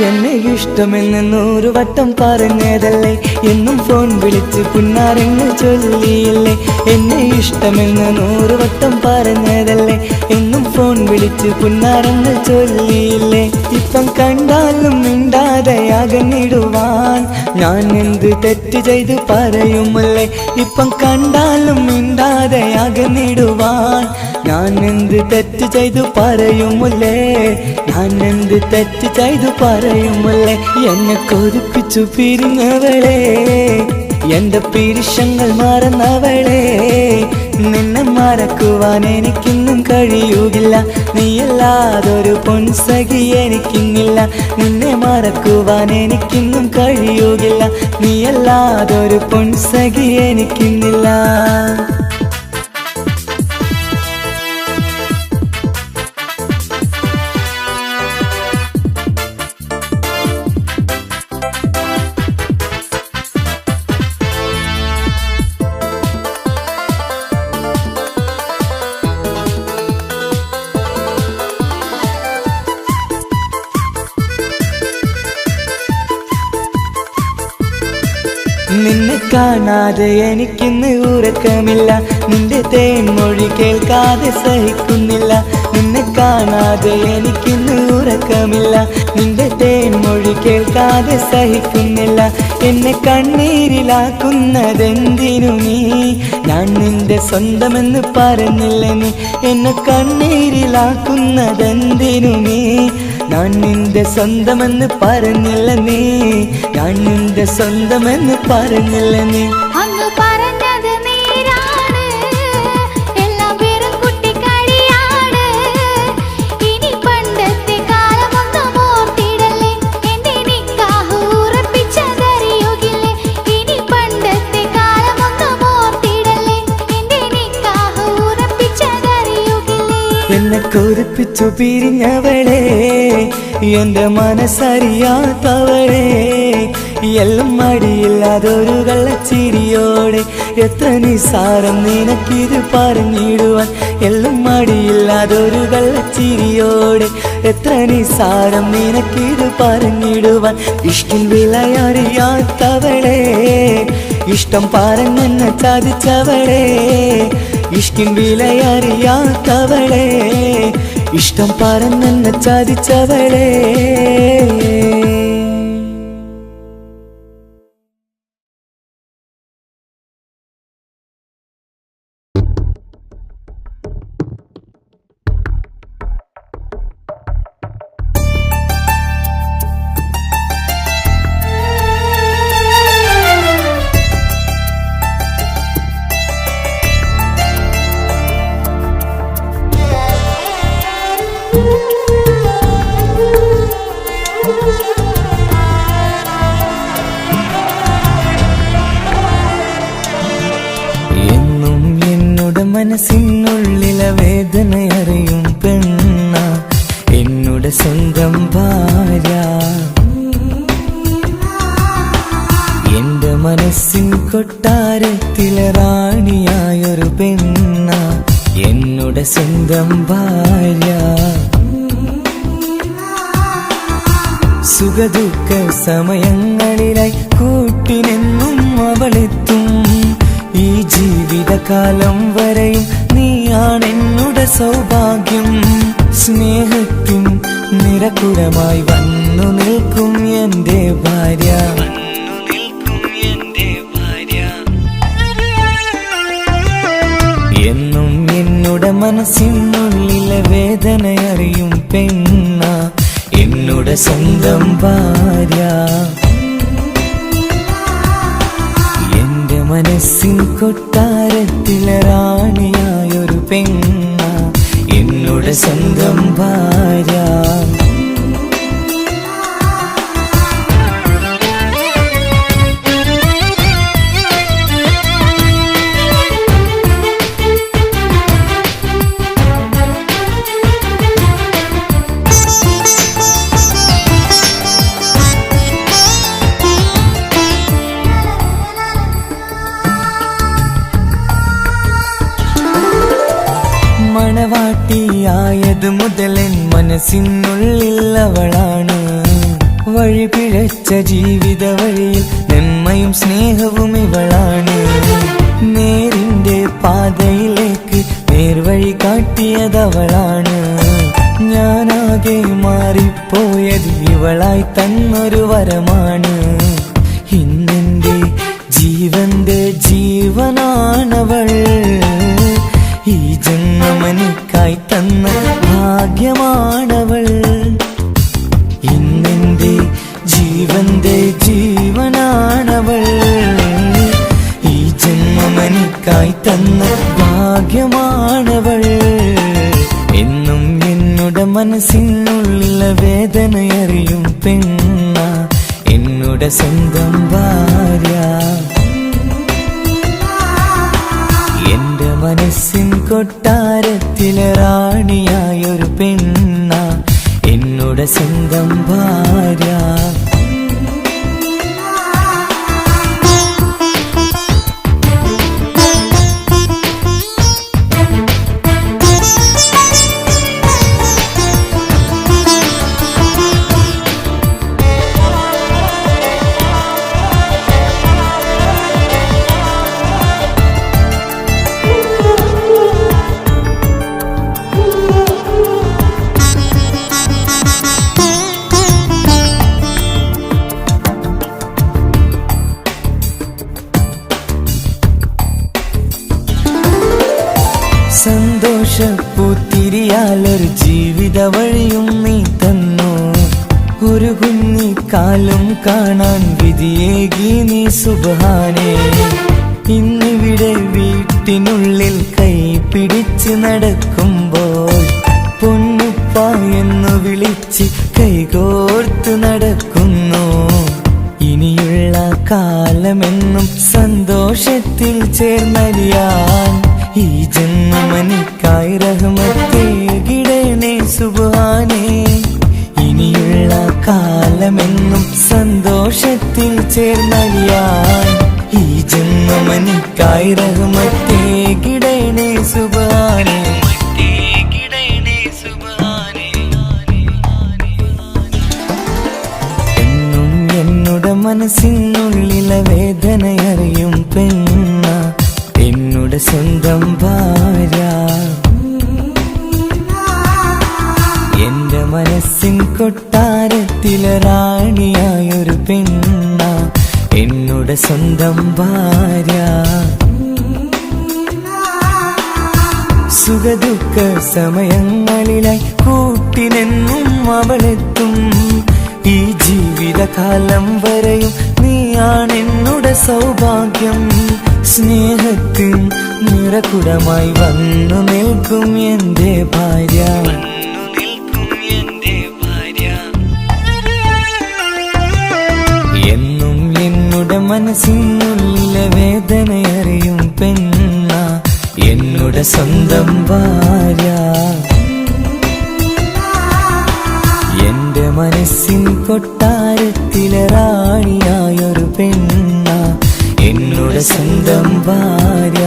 എന്നെ ഇഷ്ടമെന്ന് 100 വട്ടം പറഞ്ഞതല്ലേ, എന്നും ഫോൺ വിളിച്ച് പുന്നാരെന്ന് ചൊല്ലിയില്ലേ. എന്നെ ഇഷ്ടമെന്ന് 100 വട്ടം പറഞ്ഞതല്ലേ, എന്നും ഫോൺ വിളിച്ച് പുന്നാരെന്ന് ചൊല്ലിയില്ലേ. ഇപ്പം കണ്ടാലും മിണ്ടാതെ അകന്നിടുവാൻ ഞാൻ എന്ത് തെറ്റ് ചെയ്ത് പറയുമല്ലേ. ഇപ്പം കണ്ടാലും മിണ്ടാതെ അകന്നിടുവാൻ ഞാൻ എന്ത് തെറ്റ് ചെയ്തു പറയുമല്ലേ. ഞാൻ എന്ത് തെറ്റ് ചെയ്തു പറയുമല്ലേ. എന്നെ കൊതിപ്പിച്ചു പിരിഞ്ഞവളെ, എന്റെ പിരിശങ്ങൾ മറന്നവളെ. നിന്നെ മറക്കുവാൻ എനിക്കിന്നും കഴിയുകില്ല, നീയല്ലാതൊരു പൊൻസഖി എനിക്കിന്നില്ല. നിന്നെ മറക്കുവാൻ എനിക്കിന്നും കഴിയുകില്ല, നീയല്ലാതൊരു പൊൻസഖി എനിക്കിന്നില്ല. നിന്നെ കാണാതെ എനിക്കിന്ന് ഉറക്കമില്ല, നിന്റെ തേൻമൊഴി കേൾക്കാതെ സഹിക്കുന്നില്ല. നിന്നെ കാണാതെ എനിക്കിന്ന് ഉറക്കമില്ല, നിന്റെ തേൻമൊഴി കേൾക്കാതെ സഹിക്കുന്നില്ല. എന്നെ കണ്ണീരിലാക്കുന്നതെന്തിനു നീ, ഞാൻ നിന്റെ സ്വന്തമെന്ന് പറഞ്ഞില്ല നീ. എന്നെ കണ്ണീരിലാക്കുന്നതെന്തിനു നീ, ഞാൻ നിന്റെ സ്വന്തമെന്ന് പറഞ്ഞില്ല നീ. ഞാൻ നിന്റെ സ്വന്തമെന്ന് പറഞ്ഞില്ല നീ. അങ്ങ് പറഞ്ഞത് നേരാണ്, എല്ലാം വെറും കുട്ടിക്കളിയാണ്. ഇനി പണ്ടത്തെ കാലമൊന്നും ഓർത്തിടല്ലേ, എന്റെ നിക്കാഹ് ഉറപ്പിച്ചതറിയുകില്ലേ. ഇനി പണ്ടത്തെ കാലമൊന്നും ഓർത്തിടല്ലേ, എന്റെ നിക്കാഹ് ഉറപ്പിച്ചതറിയുകില്ലേ. എന്നെ കൊതിപ്പിച്ചു പിരിഞ്ഞവളെ, എന്റെ മനസ്സറിയാത്തവളെ. എല്ലാം മടിയില്ലാതൊരു കള്ളച്ചിരിയോടെ, എത്ര നിസാരം നിനക്കിത് പറഞ്ഞിടുവാൻ. എല്ലാം മടിയില്ലാതൊരു കള്ളച്ചിരിയോടെ, എത്ര നിസാരം നിനക്കിത് പറഞ്ഞിടുവാൻ. ഇഷ്കിൻ വിലയറിയാത്തവളെ, ഇഷ്ടം പറഞ്ഞെന്നെ ചതിച്ചവളെ. ഇഷ്കിൻ വിലയറിയാത്തവളെ, ഇഷ്ടം പറഞ്ഞെന്നെ ചതിച്ചവളെ. മനസ്സിനുള്ളിലെ വേദനയറിയും പെണ്ണ, എന്നുടെ സ്വന്തം ഭാര്യ. എന്റെ മനസ്സിൻ കൊട്ടാരത്തിലെ റാണിയായൊരു പെണ്ണ, എന്നുടെ സ്വന്തം ഭാര്യ. സുഖദുഃഖ സമയങ്ങളിലായി കൂട്ടിനെന്നും അവളെത്തും. ഈ ജീവിതകാലം വരെയും നീയാണെന്നുടെ സൗഭാഗ്യം. സ്നേഹത്തിൻ നിറകുടമായി വന്നു നിൽക്കും എന്റെ ഭാര്യ. എന്നും എന്നുടെ മനസ്സിനുള്ളിലെ വേദനയറിയും പെണ്ണ, എന്നുടെ സ്വന്തം ഭാര്യ. എന്റെ മനസ്സിൻ കൊട്ടാരത്തിലെ റാണിയായൊരു പെണ്ണ, എന്നുടെ സ്വന്തം ഭാര്യ. മണവാട്ടിയായത് മുതലൻ മനസ്സിനുള്ളിൽ അവളാണ്. വഴി പിഴച്ച ജീവിത വഴിയിൽ നന്മയും സ്നേഹവും ഇവളാണ്. നേരിന്റെ പാതയിലേക്ക് നേർവഴി കാട്ടിയതവളാണ്. ഞാനാകെ മാറിപ്പോയത് ഇവളായി തന്നൊരു വരമാണ്. ഇന്നെന്റെ ജീവന്റെ ജീവനാണവൾ. ഈ ജന്മമെനിക്കായി തന്ന ഭാഗ്യമാണവൾ. ഇന്നെന്റെ ജീവന്റെ ജീവനാണവൾ. ഈ ജന്മമെനിക്കായി തന്ന ഭാഗ്യമാണവൾ. എന്നും എന്നുടെ മനസ്സിനുള്ളിലെ വേദനയറിയും പെണ്ണ എന്നുടെ സ്വന്തം ഭാര്യ. എന്റെ മനസ്സിൻ കൊട്ടാരത്തിലെ റാണിയായൊരു പെണ്ണ എന്നുടെ സ്വന്തം ഭാര്യ. സന്തോഷപ്പൂത്തിരിയാലൊരു ജീവിത വഴിയും നീ തന്നു. ഒരു കുഞ്ഞിക്കാലും കാണാൻ വിധിയേകി നീ സുബ്ഹാനേ. ഇന്നിവിടെ വീട്ടിനുള്ളിൽ കൈ പിടിച്ച് നടക്കുമ്പോൾ പൊന്നുപ്പ എന്നു വിളിച്ച് കൈകോർത്ത് നടക്കുന്നു. ഇനിയുള്ള കാലമെന്നും സന്തോഷത്തിൽ ചേർന്നലിയാൻ ഈ ജന്മമെനിക്കായി റഹ്മത്തേകിടണേ സുബ്ഹാനേ. ഇനിയുള്ള കാലമെന്നും സന്തോഷത്തിൽ ചേർന്നലിയാൻ ഈ ജന്മമെനിക്കായി റഹ്മത്തേകിടണേ സുബ്ഹാനേ. എന്നും എന്നുടെ മനസ്സിനുള്ളിലെ വേദനയറിയും പെണ്ണ എന്നുടെ സ്വന്തം ഭാര്യ. എന്റെ മനസ്സിൻ കൊട്ടാരത്തിലെ റാണിയായൊരു പെണ്ണ എന്നുടെ സ്വന്തം ഭാര്യ. സുഖദുഃഖ സമയങ്ങളിലായി കൂട്ടിനെന്നും അവളെത്തും. ഈ ജീവിതകാലം വരെയും നീയാണെന്നുടെ സൗഭാഗ്യം. സ്നേഹത്തിൻ നിറകുടമായി വന്നു നിൽക്കും എന്റെ ഭാര്യ. എന്നും എന്നുടെ മനസ്സിനുള്ളിലെ വേദനയറിയും പെണ്ണ എന്നുടെ സ്വന്തം ഭാര്യ. എന്റെ മനസ്സിൻ കൊട്ടാരത്തിലെ റാണിയായൊരു പെണ്ണ എന്നുടെ സ്വന്തം ഭാര്യ.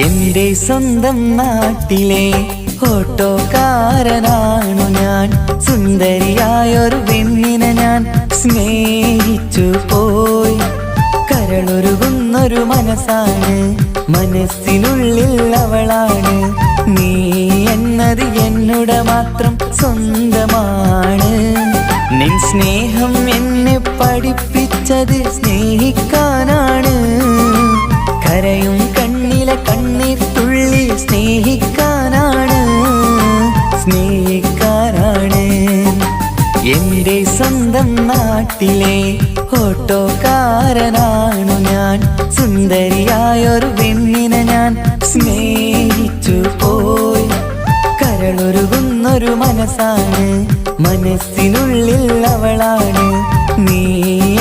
എന്റെ സ്വന്തം നാട്ടിലെ ഓട്ടോക്കാരനാണു ഞാൻ. സുന്ദരിയായൊരു പെണ്ണിനെ ഞാൻ സ്നേഹിച്ചു പോയി. കരളൊരുകുന്നൊരു മനസ്സാണ്, മനസ്സിനുള്ളിൽ അവളാണ്. നീ എന്നത് എന്നുടെ മാത്രം സ്വന്തമാണ്. നിൻ സ്നേഹം എന്നെ പഠിപ്പിച്ചത് സ്നേഹിക്കാനാണ്. കരയും കണ്ണിലെ കണ്ണീർ തുള്ളി സ്നേഹിക്കാനാണ്, സ്നേഹിക്കാനാണ്. എന്റെ സ്വന്തം നാട്ടിലെ ഓട്ടോക്കാരനാണു ഞാൻ. സുന്ദരിയായൊരു പെണ്ണിനെ ഞാൻ സ്നേഹിച്ചു പോയി. കരളൊരുകുന്നൊരു മനസ്സാണ്, മനസ്സിനുള്ളിൽ അവളാണ്. നീ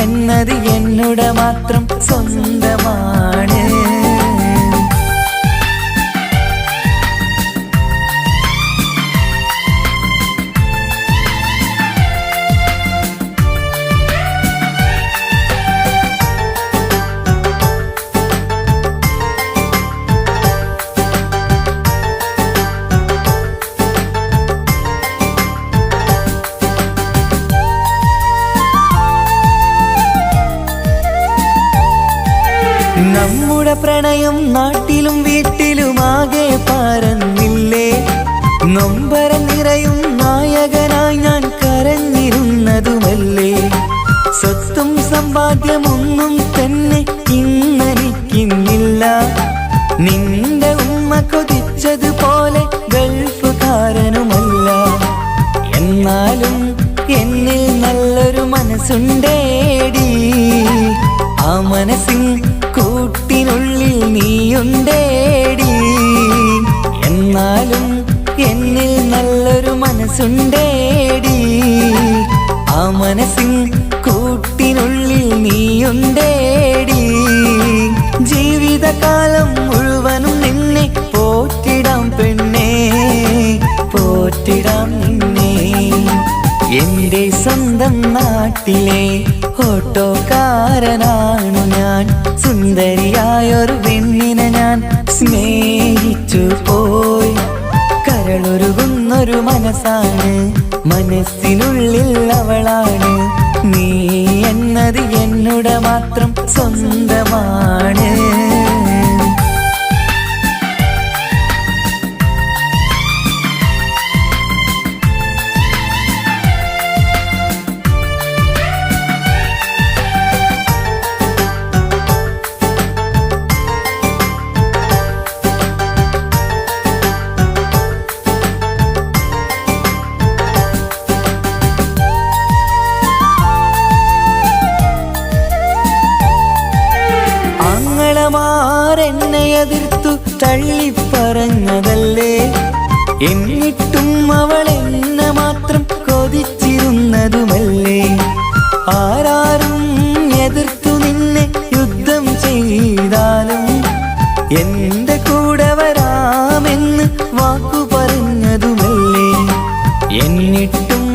എന്നത് എന്നുടെ മാത്രം സ്വന്തമാണ്. നമ്മുടെ പ്രണയം നാട്ടിലും വീട്ടിലുമാകെ പരന്നില്ലേ. നൊമ്പര നിറയും നായകനായി ഞാൻ കരഞ്ഞിരുന്നതുമല്ലേ. സ്വത്തും സമ്പാദ്യമൊന്നും തന്നെ ഇന്നെനിക്കിന്നില്ല. നിന്റെ ഉമ്മ കൊതിച്ചതുപോലെ ഗൾഫുകാരനുമല്ല. എന്നാലും എന്നിൽ നല്ലൊരു മനസ്സുണ്ടേടി. ആ മനസ്സിൻ കൂട്ടിനുള്ളിൽ നീയുണ്ടേടി. എന്നാലും എന്നിൽ നല്ലൊരു മനസ്സുണ്ടേടി. ആ മനസ്സിൻ കൂട്ടിനുള്ളിൽ നീയുണ്ടേടി. ജീവിതകാലം മുഴുവനും നിന്നെ പോറ്റിടാം പെണ്ണേ, പോറ്റിടാം നിന്നെ. എന്റെ സ്വന്തം നാട്ടിലെ ഓട്ടോക്കാരനാണു ഞാൻ. സുന്ദരിയായൊരു പെണ്ണിനെ ഞാൻ സ്നേഹിച്ചു പോയി. കരളൊരുകുന്നൊരു മനസ്സാണ്, മനസ്സിനുള്ളിൽ അവളാണ്. നീ എന്നത് എന്നുടെ മാത്രം സ്വന്തമാണ്. എന്നെ എതിർത്തു തള്ളിപ്പറഞ്ഞതല്ലേ. എന്നിട്ടും അവൾ എന്നെ മാത്രം കൊതിച്ചിരുന്നതുമല്ലേ. ആരാരും എതിർത്തു നിന്നെ യുദ്ധം ചെയ്താലും എന്റെ കൂടെ വരാമെന്ന് വാക്കു പറഞ്ഞതുമല്ലേ. എന്നിട്ടും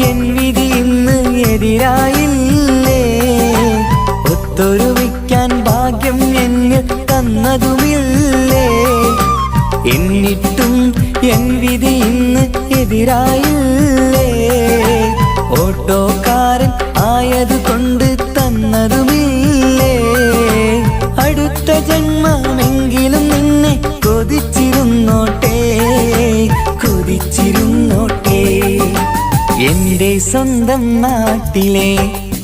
എൻ വിധി ഇന്ന് എതിരായില്ലേ. ഒത്തൊരുമിക്കാൻ ഭാഗ്യം എന്നിൽ തന്നതുമില്ലേ. എന്നിട്ടും എൻ വിധി ഇന്ന് എതിരായില്ലേ. ഓട്ടോക്കാരൻ ആയതുകൊണ്ട് തന്നതുമില്ലേ. അടുത്ത ജന്മമെങ്കിലും നിന്നെ കൊതിച്ചിരുന്നോട്ടെ, കൊതിച്ചിരുന്നോട്ടെ. എന്റെ സ്വന്തം നാട്ടിലെ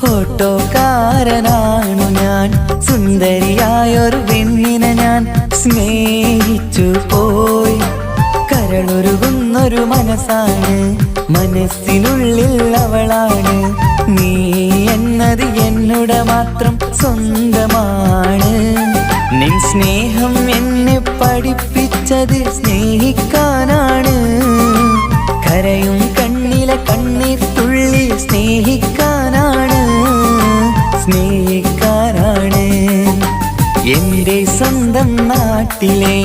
ഓട്ടോക്കാരനാണു ഞാൻ. സുന്ദരിയായൊരു പെണ്ണിനെ ഞാൻ സ്നേഹിച്ചു പോയി. കരളൊരുകുന്നൊരു മനസ്സാണ്, മനസ്സിനുള്ളിൽ അവളാണ്. നീ എന്നത് എന്നുടെ മാത്രം സ്വന്തമാണ്. നിൻ സ്നേഹം എന്നെ പഠിപ്പിച്ചത് സ്നേഹിക്കാനാണ്. കരയും കണ്ണിലെ കണ്ണീർ തുള്ളി സ്നേഹിക്കാനാണ്, സ്നേഹിക്കാനാണ്. എന്റെ സ്വന്തം നാട്ടിലെ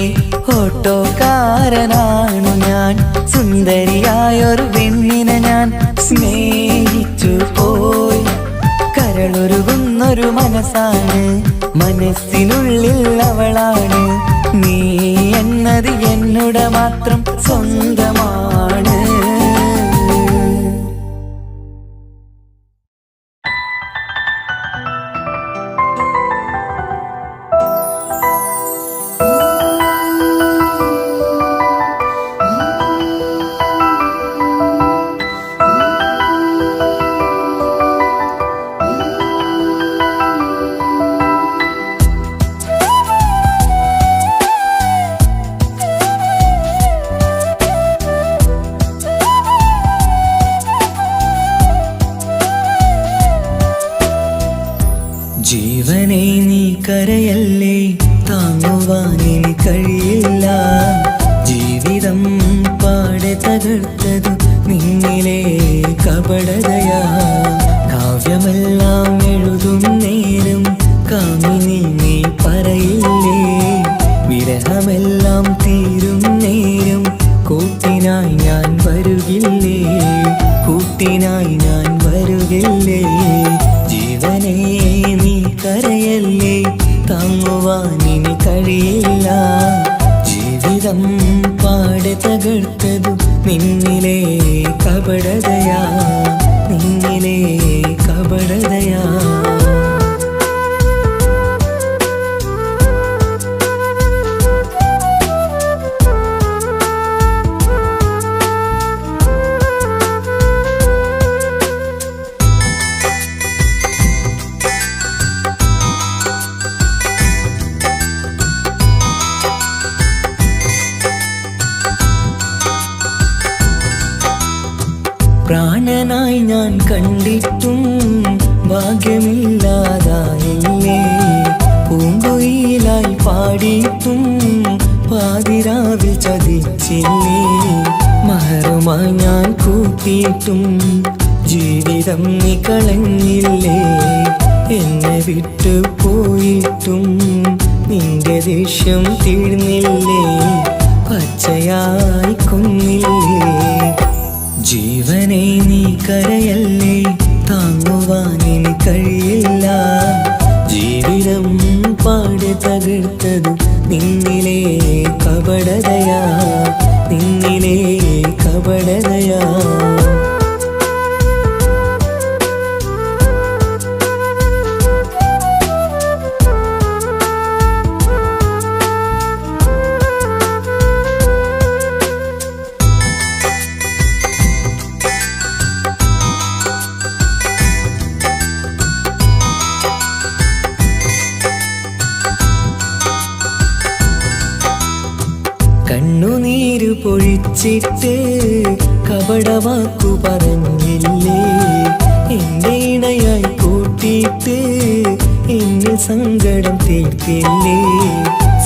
ഓട്ടോക്കാരനാണു ഞാൻ. സുന്ദരിയായൊരു പെണ്ണിനെ ഞാൻ സ്നേഹിച്ചു പോയി. കരളൊരുകുന്നൊരു മനസ്സാണ്, മനസ്സിനുള്ളിൽ അവളാണ്. നീ എന്നത് എന്നുടെ മാത്രം സ്വന്തമാണ്. നിന്നിലെ കപടതയാ കാവ്യമെല്ലാം എഴുതും നേരം കാമിനി നീ പറയില്ലേ വിരഹമെല്ലാം തീരും നേരം കൂട്ടിനായി ഞാൻ വരുകില്ലേ കൂട്ടിനായി ഞാൻ വരുകില്ലേ ജീവനേ നീ കരയല്ലേ താങ്ങുവാനിനി കഴിയില്ല ജീവിതം പാടെ തകർത്തതു നിന്നിലെ കപടതയാ നിന്നിലെ കപടതയാ പ്രാണനായി ഞാൻ കണ്ടിട്ടും ഭാഗ്യമില്ലാതായില്ലേ പൂങ്കുയിലായി പാടിയിട്ടും പാതിരാവിൽ ചതിച്ചില്ലേ മഹറുമായി ഞാൻ കൂട്ടിയിട്ടും ജീവിതം നീ കളഞ്ഞില്ലേ എന്നെ വിട്ടു പോയിട്ടും നിന്റെ ദേഷ്യം തീർന്നില്ലേ പച്ചയായി കൊന്നില്ലേ ജീവനെ നീ കരയല്ലേ താങ്ങുവാനിനി കഴിയില്ല ജീവിതം പാടെ തകർത്തത് നിന്നിലെ കപടതയാ നിന്നിലെ കപടതയാ കണ്ണുനീര് പൊഴിച്ചിട്ട് കപടവാക്കു പറഞ്ഞില്ലേ എന്റെ ഇണയായി കൂട്ടിയിട്ട് എന്നിൽ സങ്കടം തീർത്തില്ലേ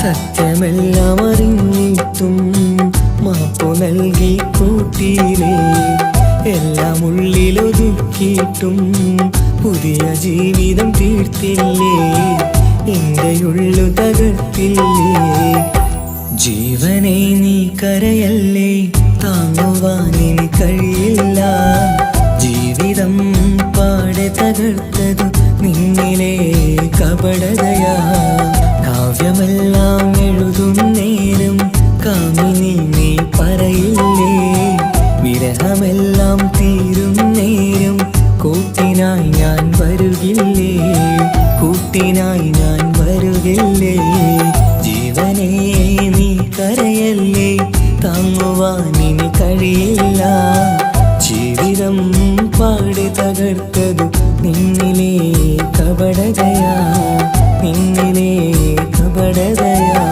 സത്യമെല്ലാം അറിഞ്ഞിട്ടും മാപ്പു നൽകി കൂട്ടിയില്ലേ എല്ലാം ഉള്ളിലൊതുക്കിയിട്ടും പുതിയ ജീവിതം തീർത്തില്ലേ എന്റെ ഉള്ളു തകർത്തില്ലേ ജീവനെ നീ കരയല്ലേ താങ്ങുവാനിനി കഴിയില്ല ജീവിതം പാടെ തകർത്തതു നിന്നിലെ കപടതയാ കാവ്യമെല്ലാം എഴുതും നേരം കാമിനി നീ പറയില്ലേ വിരഹമെല്ലാം തീരും നേരം കൂട്ടിനായി ഞാൻ വരുകില്ലേ കൂട്ടിനായി ഞാൻ വരുകില്ലേ ജീവനേ നീ കരയല്ലേ താങ്ങുവാനിനി കഴിയില്ല ജീവിതം പാടെ തകർത്തതു നിന്നിലെ കപടതയാ നിന്നിലെ കപടതയാ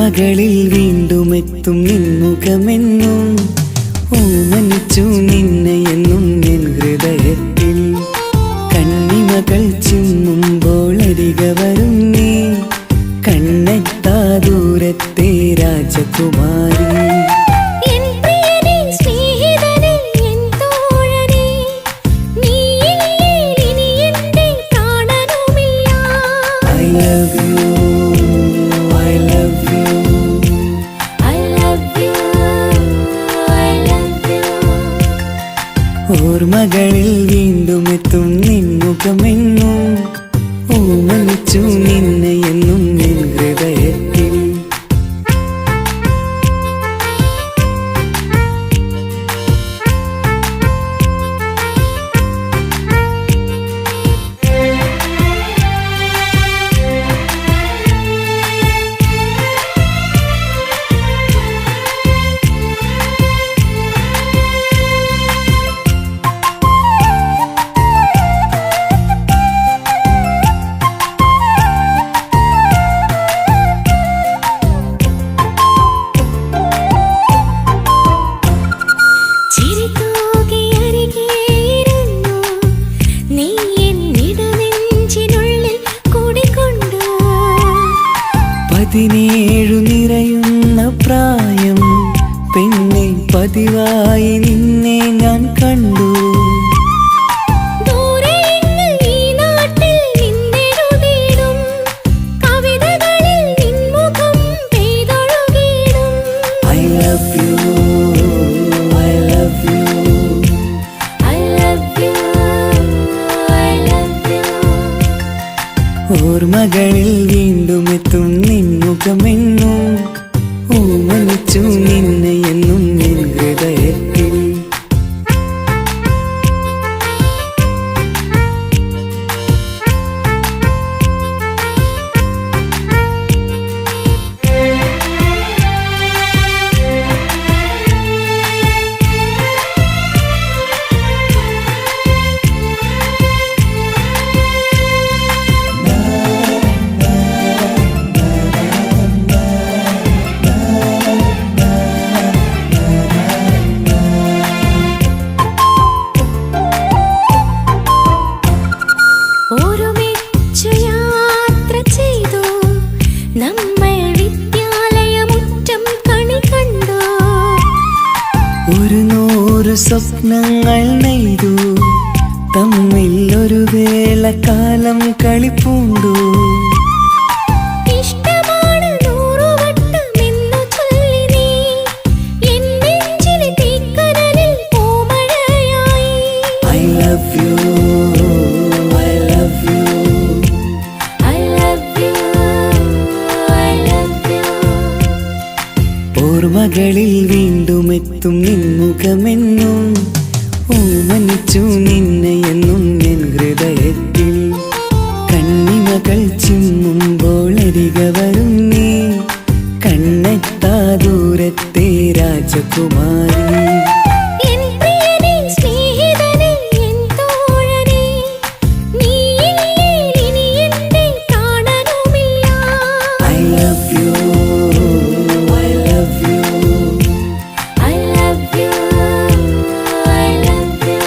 ഓർമ്മകളിൽ വീണ്ടും എത്തും നിൻമുഖമെന്നും ഓമനിച്ചു നിന്നെ എന്നും എൻ ഹൃദയത്തിൽ കണ്ണിമകൾ ചിമ്മുമ്പോൾ അരികെ വരും നീ കണ്ണെത്താ ദൂരത്തെ രാജകുമാരി എൻ പ്രിയനേ സ്നേഹിതനേ എൻ തോഴനേ നീയില്ലേ ഇനി എന്റെ പ്രാണനുമില്ല I love you, I love you. I love you I love you ഓർമ്മകളിൽ വീണ്ടും എത്തും നിൻമുഖമെന്നും ഓമനിച്ചു നിന്നെ എന്നും എൻ ഹൃദയത്തിൽ ചിരിതൂകിയരികെയിരുന്നു നീ എന്നിടനെഞ്ചിനുള്ളിൽ കുടികൊണ്ടു 17 നിറയുന്ന പ്രായം പെണ്ണെ പതിവായി നിന്നെ ഞാൻ കണ്ടു ദൂരെയെങ്ങ് ഈ നാട്ടിൽ നിന്നെഴുതിയിടും കവിതകളിൽ നിൻമുഖം പെയ്തൊഴുകിയിടും I love you, I love you. I love you I love you ഓർമ്മകളിൽ വീണ്ടും എത്തും നിൻമുഖമെന്നും ഓമനിച്ചു നിന്നെ എന്നും എൻ ഹൃദയത്തിൽ ഒരുമിച്ചു യാത്ര ചെയ്തു നമ്മൾ വിദ്യാലയമുറ്റം കണി കണ്ടു 100 സ്വപ്നങ്ങൾ നെയ്തു തമ്മിൽ ഒരു വേളക്കാലം കളിപ്പൂണ്ടു ഇഷ്ടമാണ് 100 വട്ടമെന്നു ചൊല്ലി നീ എൻ നെഞ്ചിലെ തീക്കനലിൽ പൂമഴയായി I love you, I love you. I love you I love you ഓർമ്മകളിൽ വീണ്ടും എത്തും നിൻമുഖമെന്നും ഓമനിച്ചു നിന്നെ എന്നും എൻ ഹൃദയത്തിൽ കണ്ണിമകൾ ചിമ്മുമ്പോൾ അരികെ വരും നീ കണ്ണെത്താ ദൂരത്തെ രാജകുമാരി എൻ പ്രിയനേ സ്നേഹിതനേ എൻ തോഴനേ നീയില്ലേ ഇനി എന്റെ പ്രാണനുമില്ല I love you, I love you. I love you I love you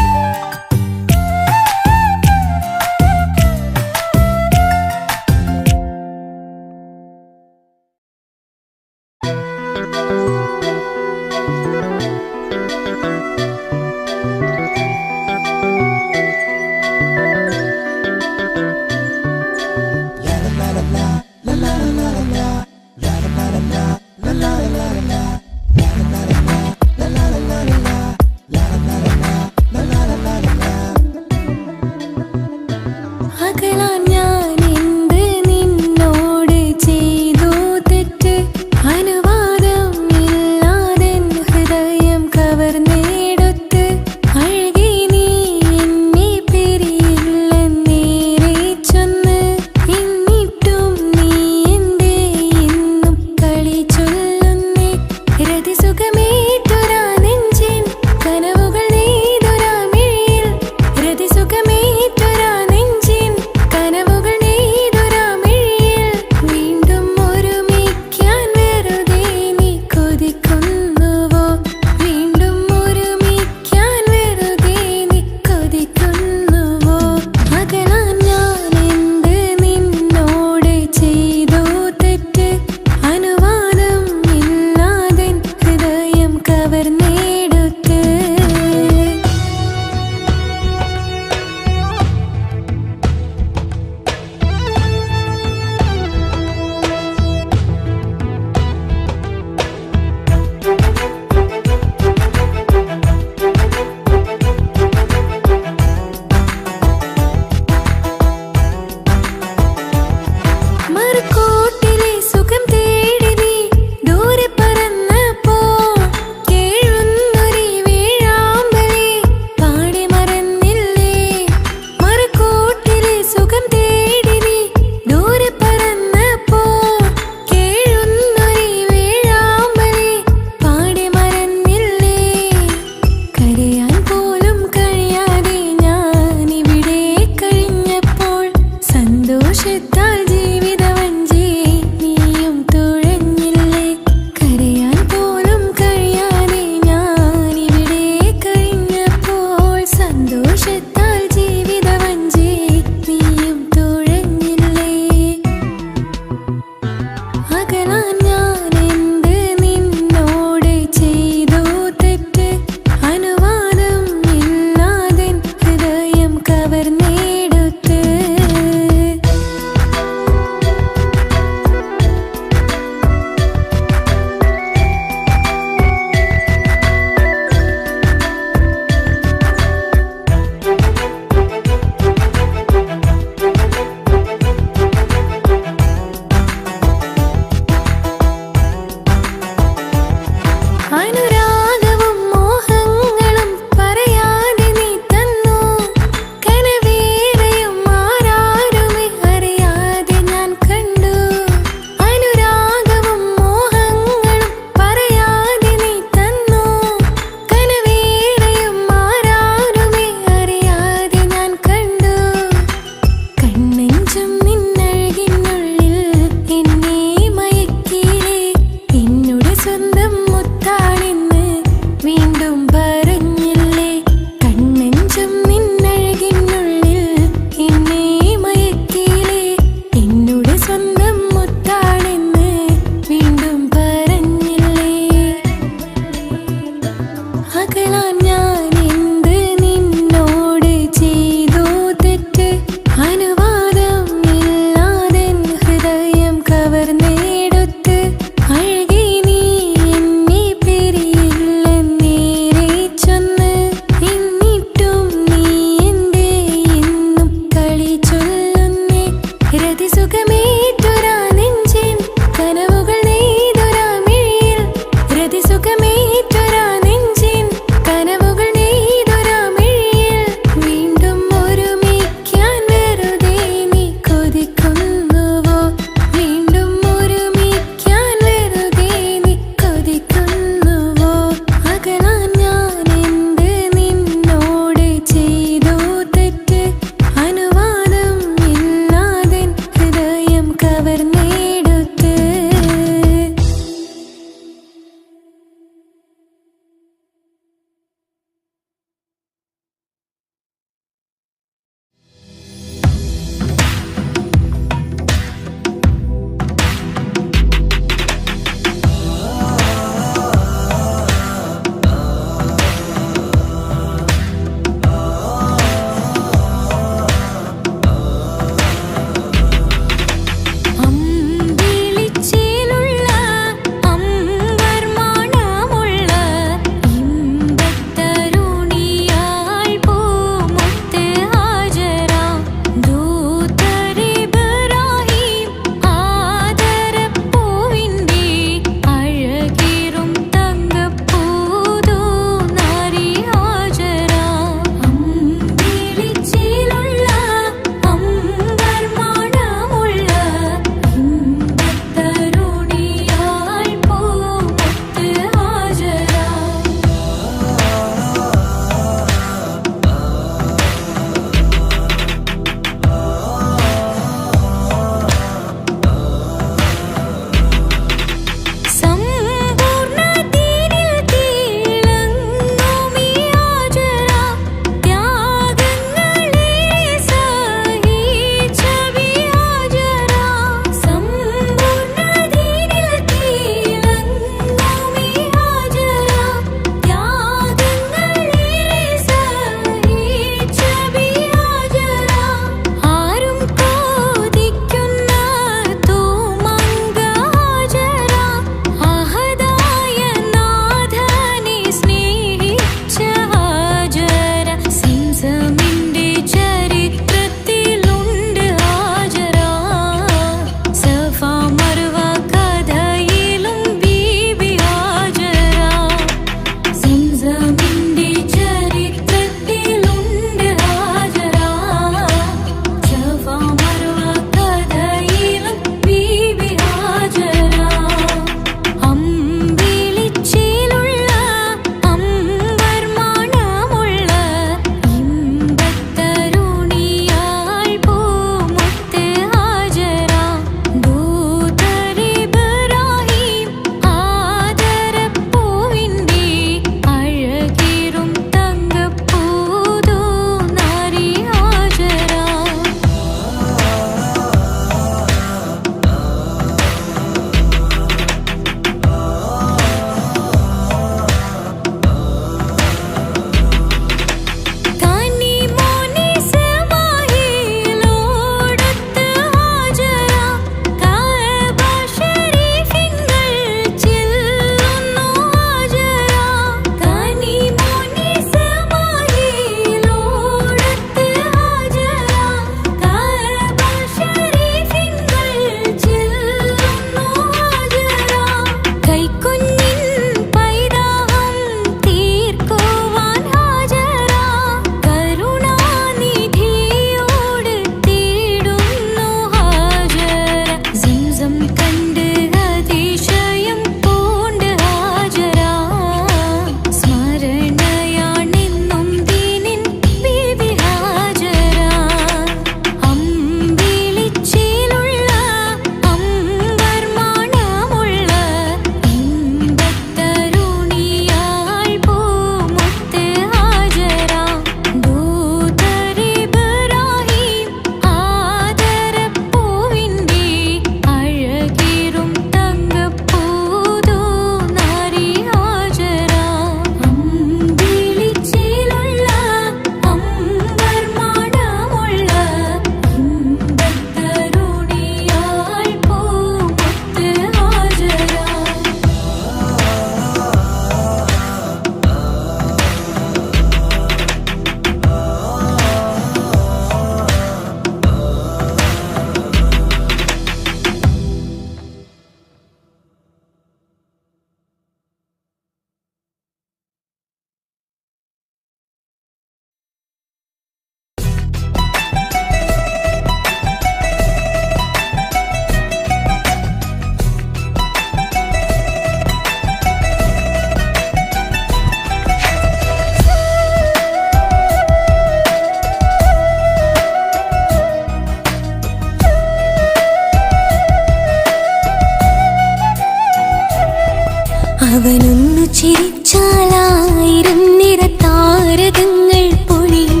ചിരിച്ചാലായിരം നിറതാരകങ്ങൾ പൊഴിയും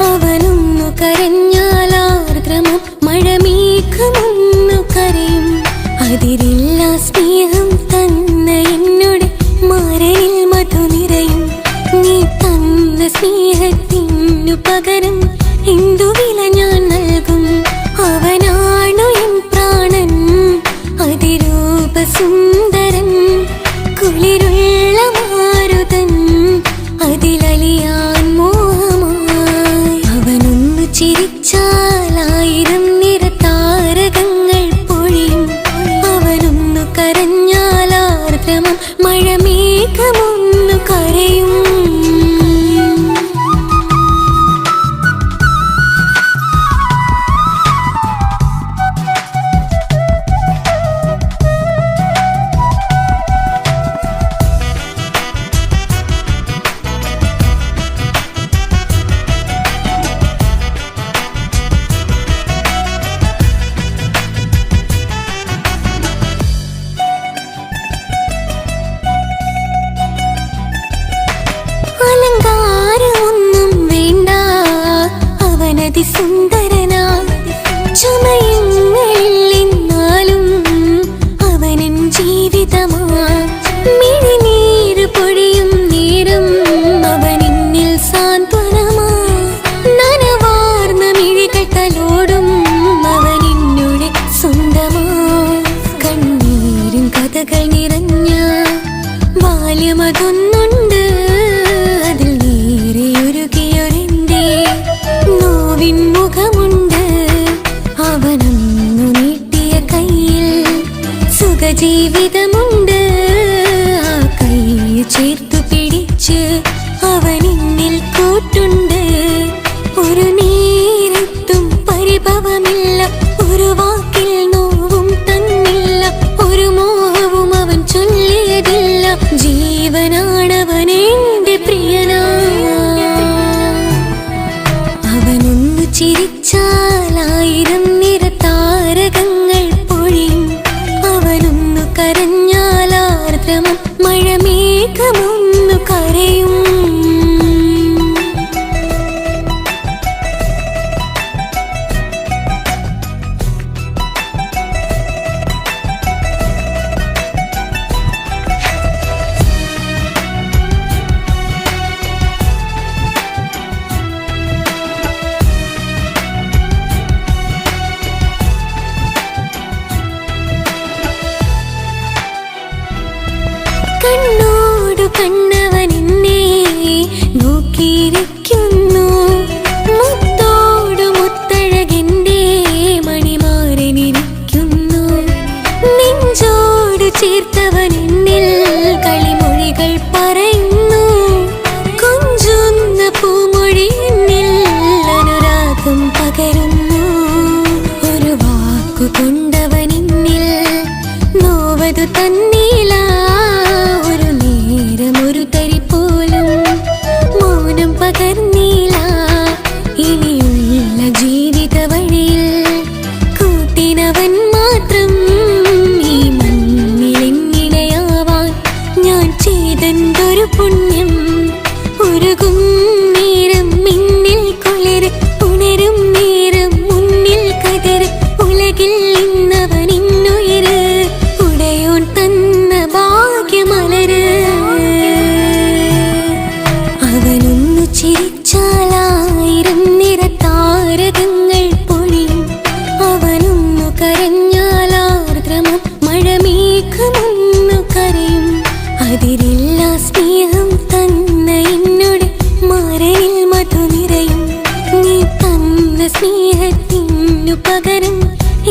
അവനൊന്നു കരഞ്ഞാലാർദ്രമം മഴമേഘമൊന്നു കരയും അതിരില്ല സ്നേഹം തന്ന എന്നോട് മാരനിൽ മധു നിറയും നീ തന്ന സ്നേഹത്തിനു പകരം എന്തു വില ഞാൻ നൽകും അവനാണു എൻ പ്രാണൻ അതിരൂപസുന്ദരൻ കുളിരുള്ള മാരുതൻ അതിലലിയാൻ മോഹമായി അവനൊന്നു ചിരിച്ചാലായിരം നിറതാരകങ്ങൾ പൊഴിയും അവനൊന്നു കരഞ്ഞാലാർദ്രമം മഴമേഘമൊന്നു കരയും അലങ്കാരമൊന്നും വേണ്ട അവനതിസുന്ദരനാ ചമയങ്ങളിൽ എന്നാലും അവനൻ ജീവിതമാ മിഴിനീര് പൊഴിയും നേരം അവനിന്നിൽ സാന്ത്വനമാ നനവാർന്ന മിഴികൾ തലോടും അവനിന്നുടെ സ്വന്തമാ കണ്ണീരും കഥകൾ നിറഞ്ഞ ബാല്യമതൊന്നുണ്ട് അതിൽ നീരെയൊരുകിയൊരെന്റെ നോവിൻ മുഖമുണ്ട് അവനൊന്നു നീട്ടിയ കയ്യിൽ സുഖജീവിതമുണ്ട് ആ കൈ ചേർത്തു പിടിച്ച് അവനിന്നിൽ കൂട്ടുണ്ട് ഒരു നേരത്തും പരിഭവമില്ല ഒരു വാക്കിൽ നോവും തന്നില്ല ഒരു മോഹവും അവൻ ചൊല്ലിയതില്ല ജീവനാണവനെന്റെ പ്രിയനാ അവനൊന്നു ചിരിച്ചാലായിരം നിറതാരകങ്ങൾ പൊഴിയും അവനൊന്നു കരഞ്ഞാലാർദ്രമം മഴമേഘമൊന്നു കരയും കണ്ണോടു കണ്ണവനെന്നെ നോക്കിയിരിക്കുന്നു മുത്തോടു മുത്തഴകെന്റെ മണിമാരനിരിക്കുന്നു നെഞ്ചോട് ചേർത്തവനെന്നിൽ കളിമൊഴികൾ പറയുന്നു കൊഞ്ചുന്ന പൂമൊഴി എന്നിൽ അനുരാഗം പകരുന്നു ഒരു വാക്കു കൊണ്ടവനെന്നിൽ നോവതു തന്നില്ല ഒരു നേരമൊരു തരി പോലും മൗനം പകർന്നില്ല ഇനിയുള്ള ജീവിത വഴിയിൽ കൂട്ടിനവൻ മാത്രം ഈ മണ്ണിലെങ്ങിനെയാവാൻ ഞാൻ ചെയ്തെന്തൊരു പുണ്യം ഉരുകും നേരം മിന്നിൽ കുളിര് ഉണരും നേരം മുന്നിൽ കതിര് ഉലകിൽ ഇന്നവൻ ഇന്നുയര് ഉടയോൻ തന്ന ഭാഗ്യമലര് അവനൊന്നു ചിരിച്ചാലായിരം നിറതാരകങ്ങൾ പൊഴിയും അവനൊന്നു കരഞ്ഞാലാർദ്രമം മഴമേഘമൊന്നു കരയും അതിരില്ല സ്നേഹം തന്ന എന്നോട് മാരനിൽ മധു നിറയും നീ തന്ന സ്നേഹത്തിനു പകരം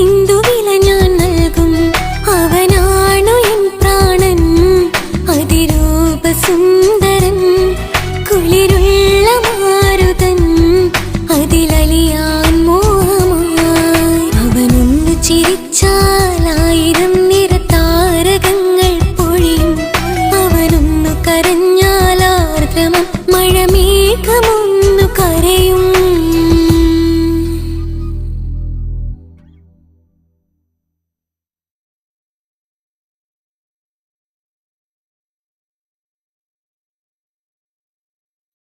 എന്തു വില ഞാൻ നൽകും അവനാണു എൻ പ്രാണൻ അതിരൂപസുന്ദരൻ കുളിരുള്ള മാരുതൻ അതിലലിയാൻ മോഹമായി അവനൊന്നു ചിരിച്ചാലായിരം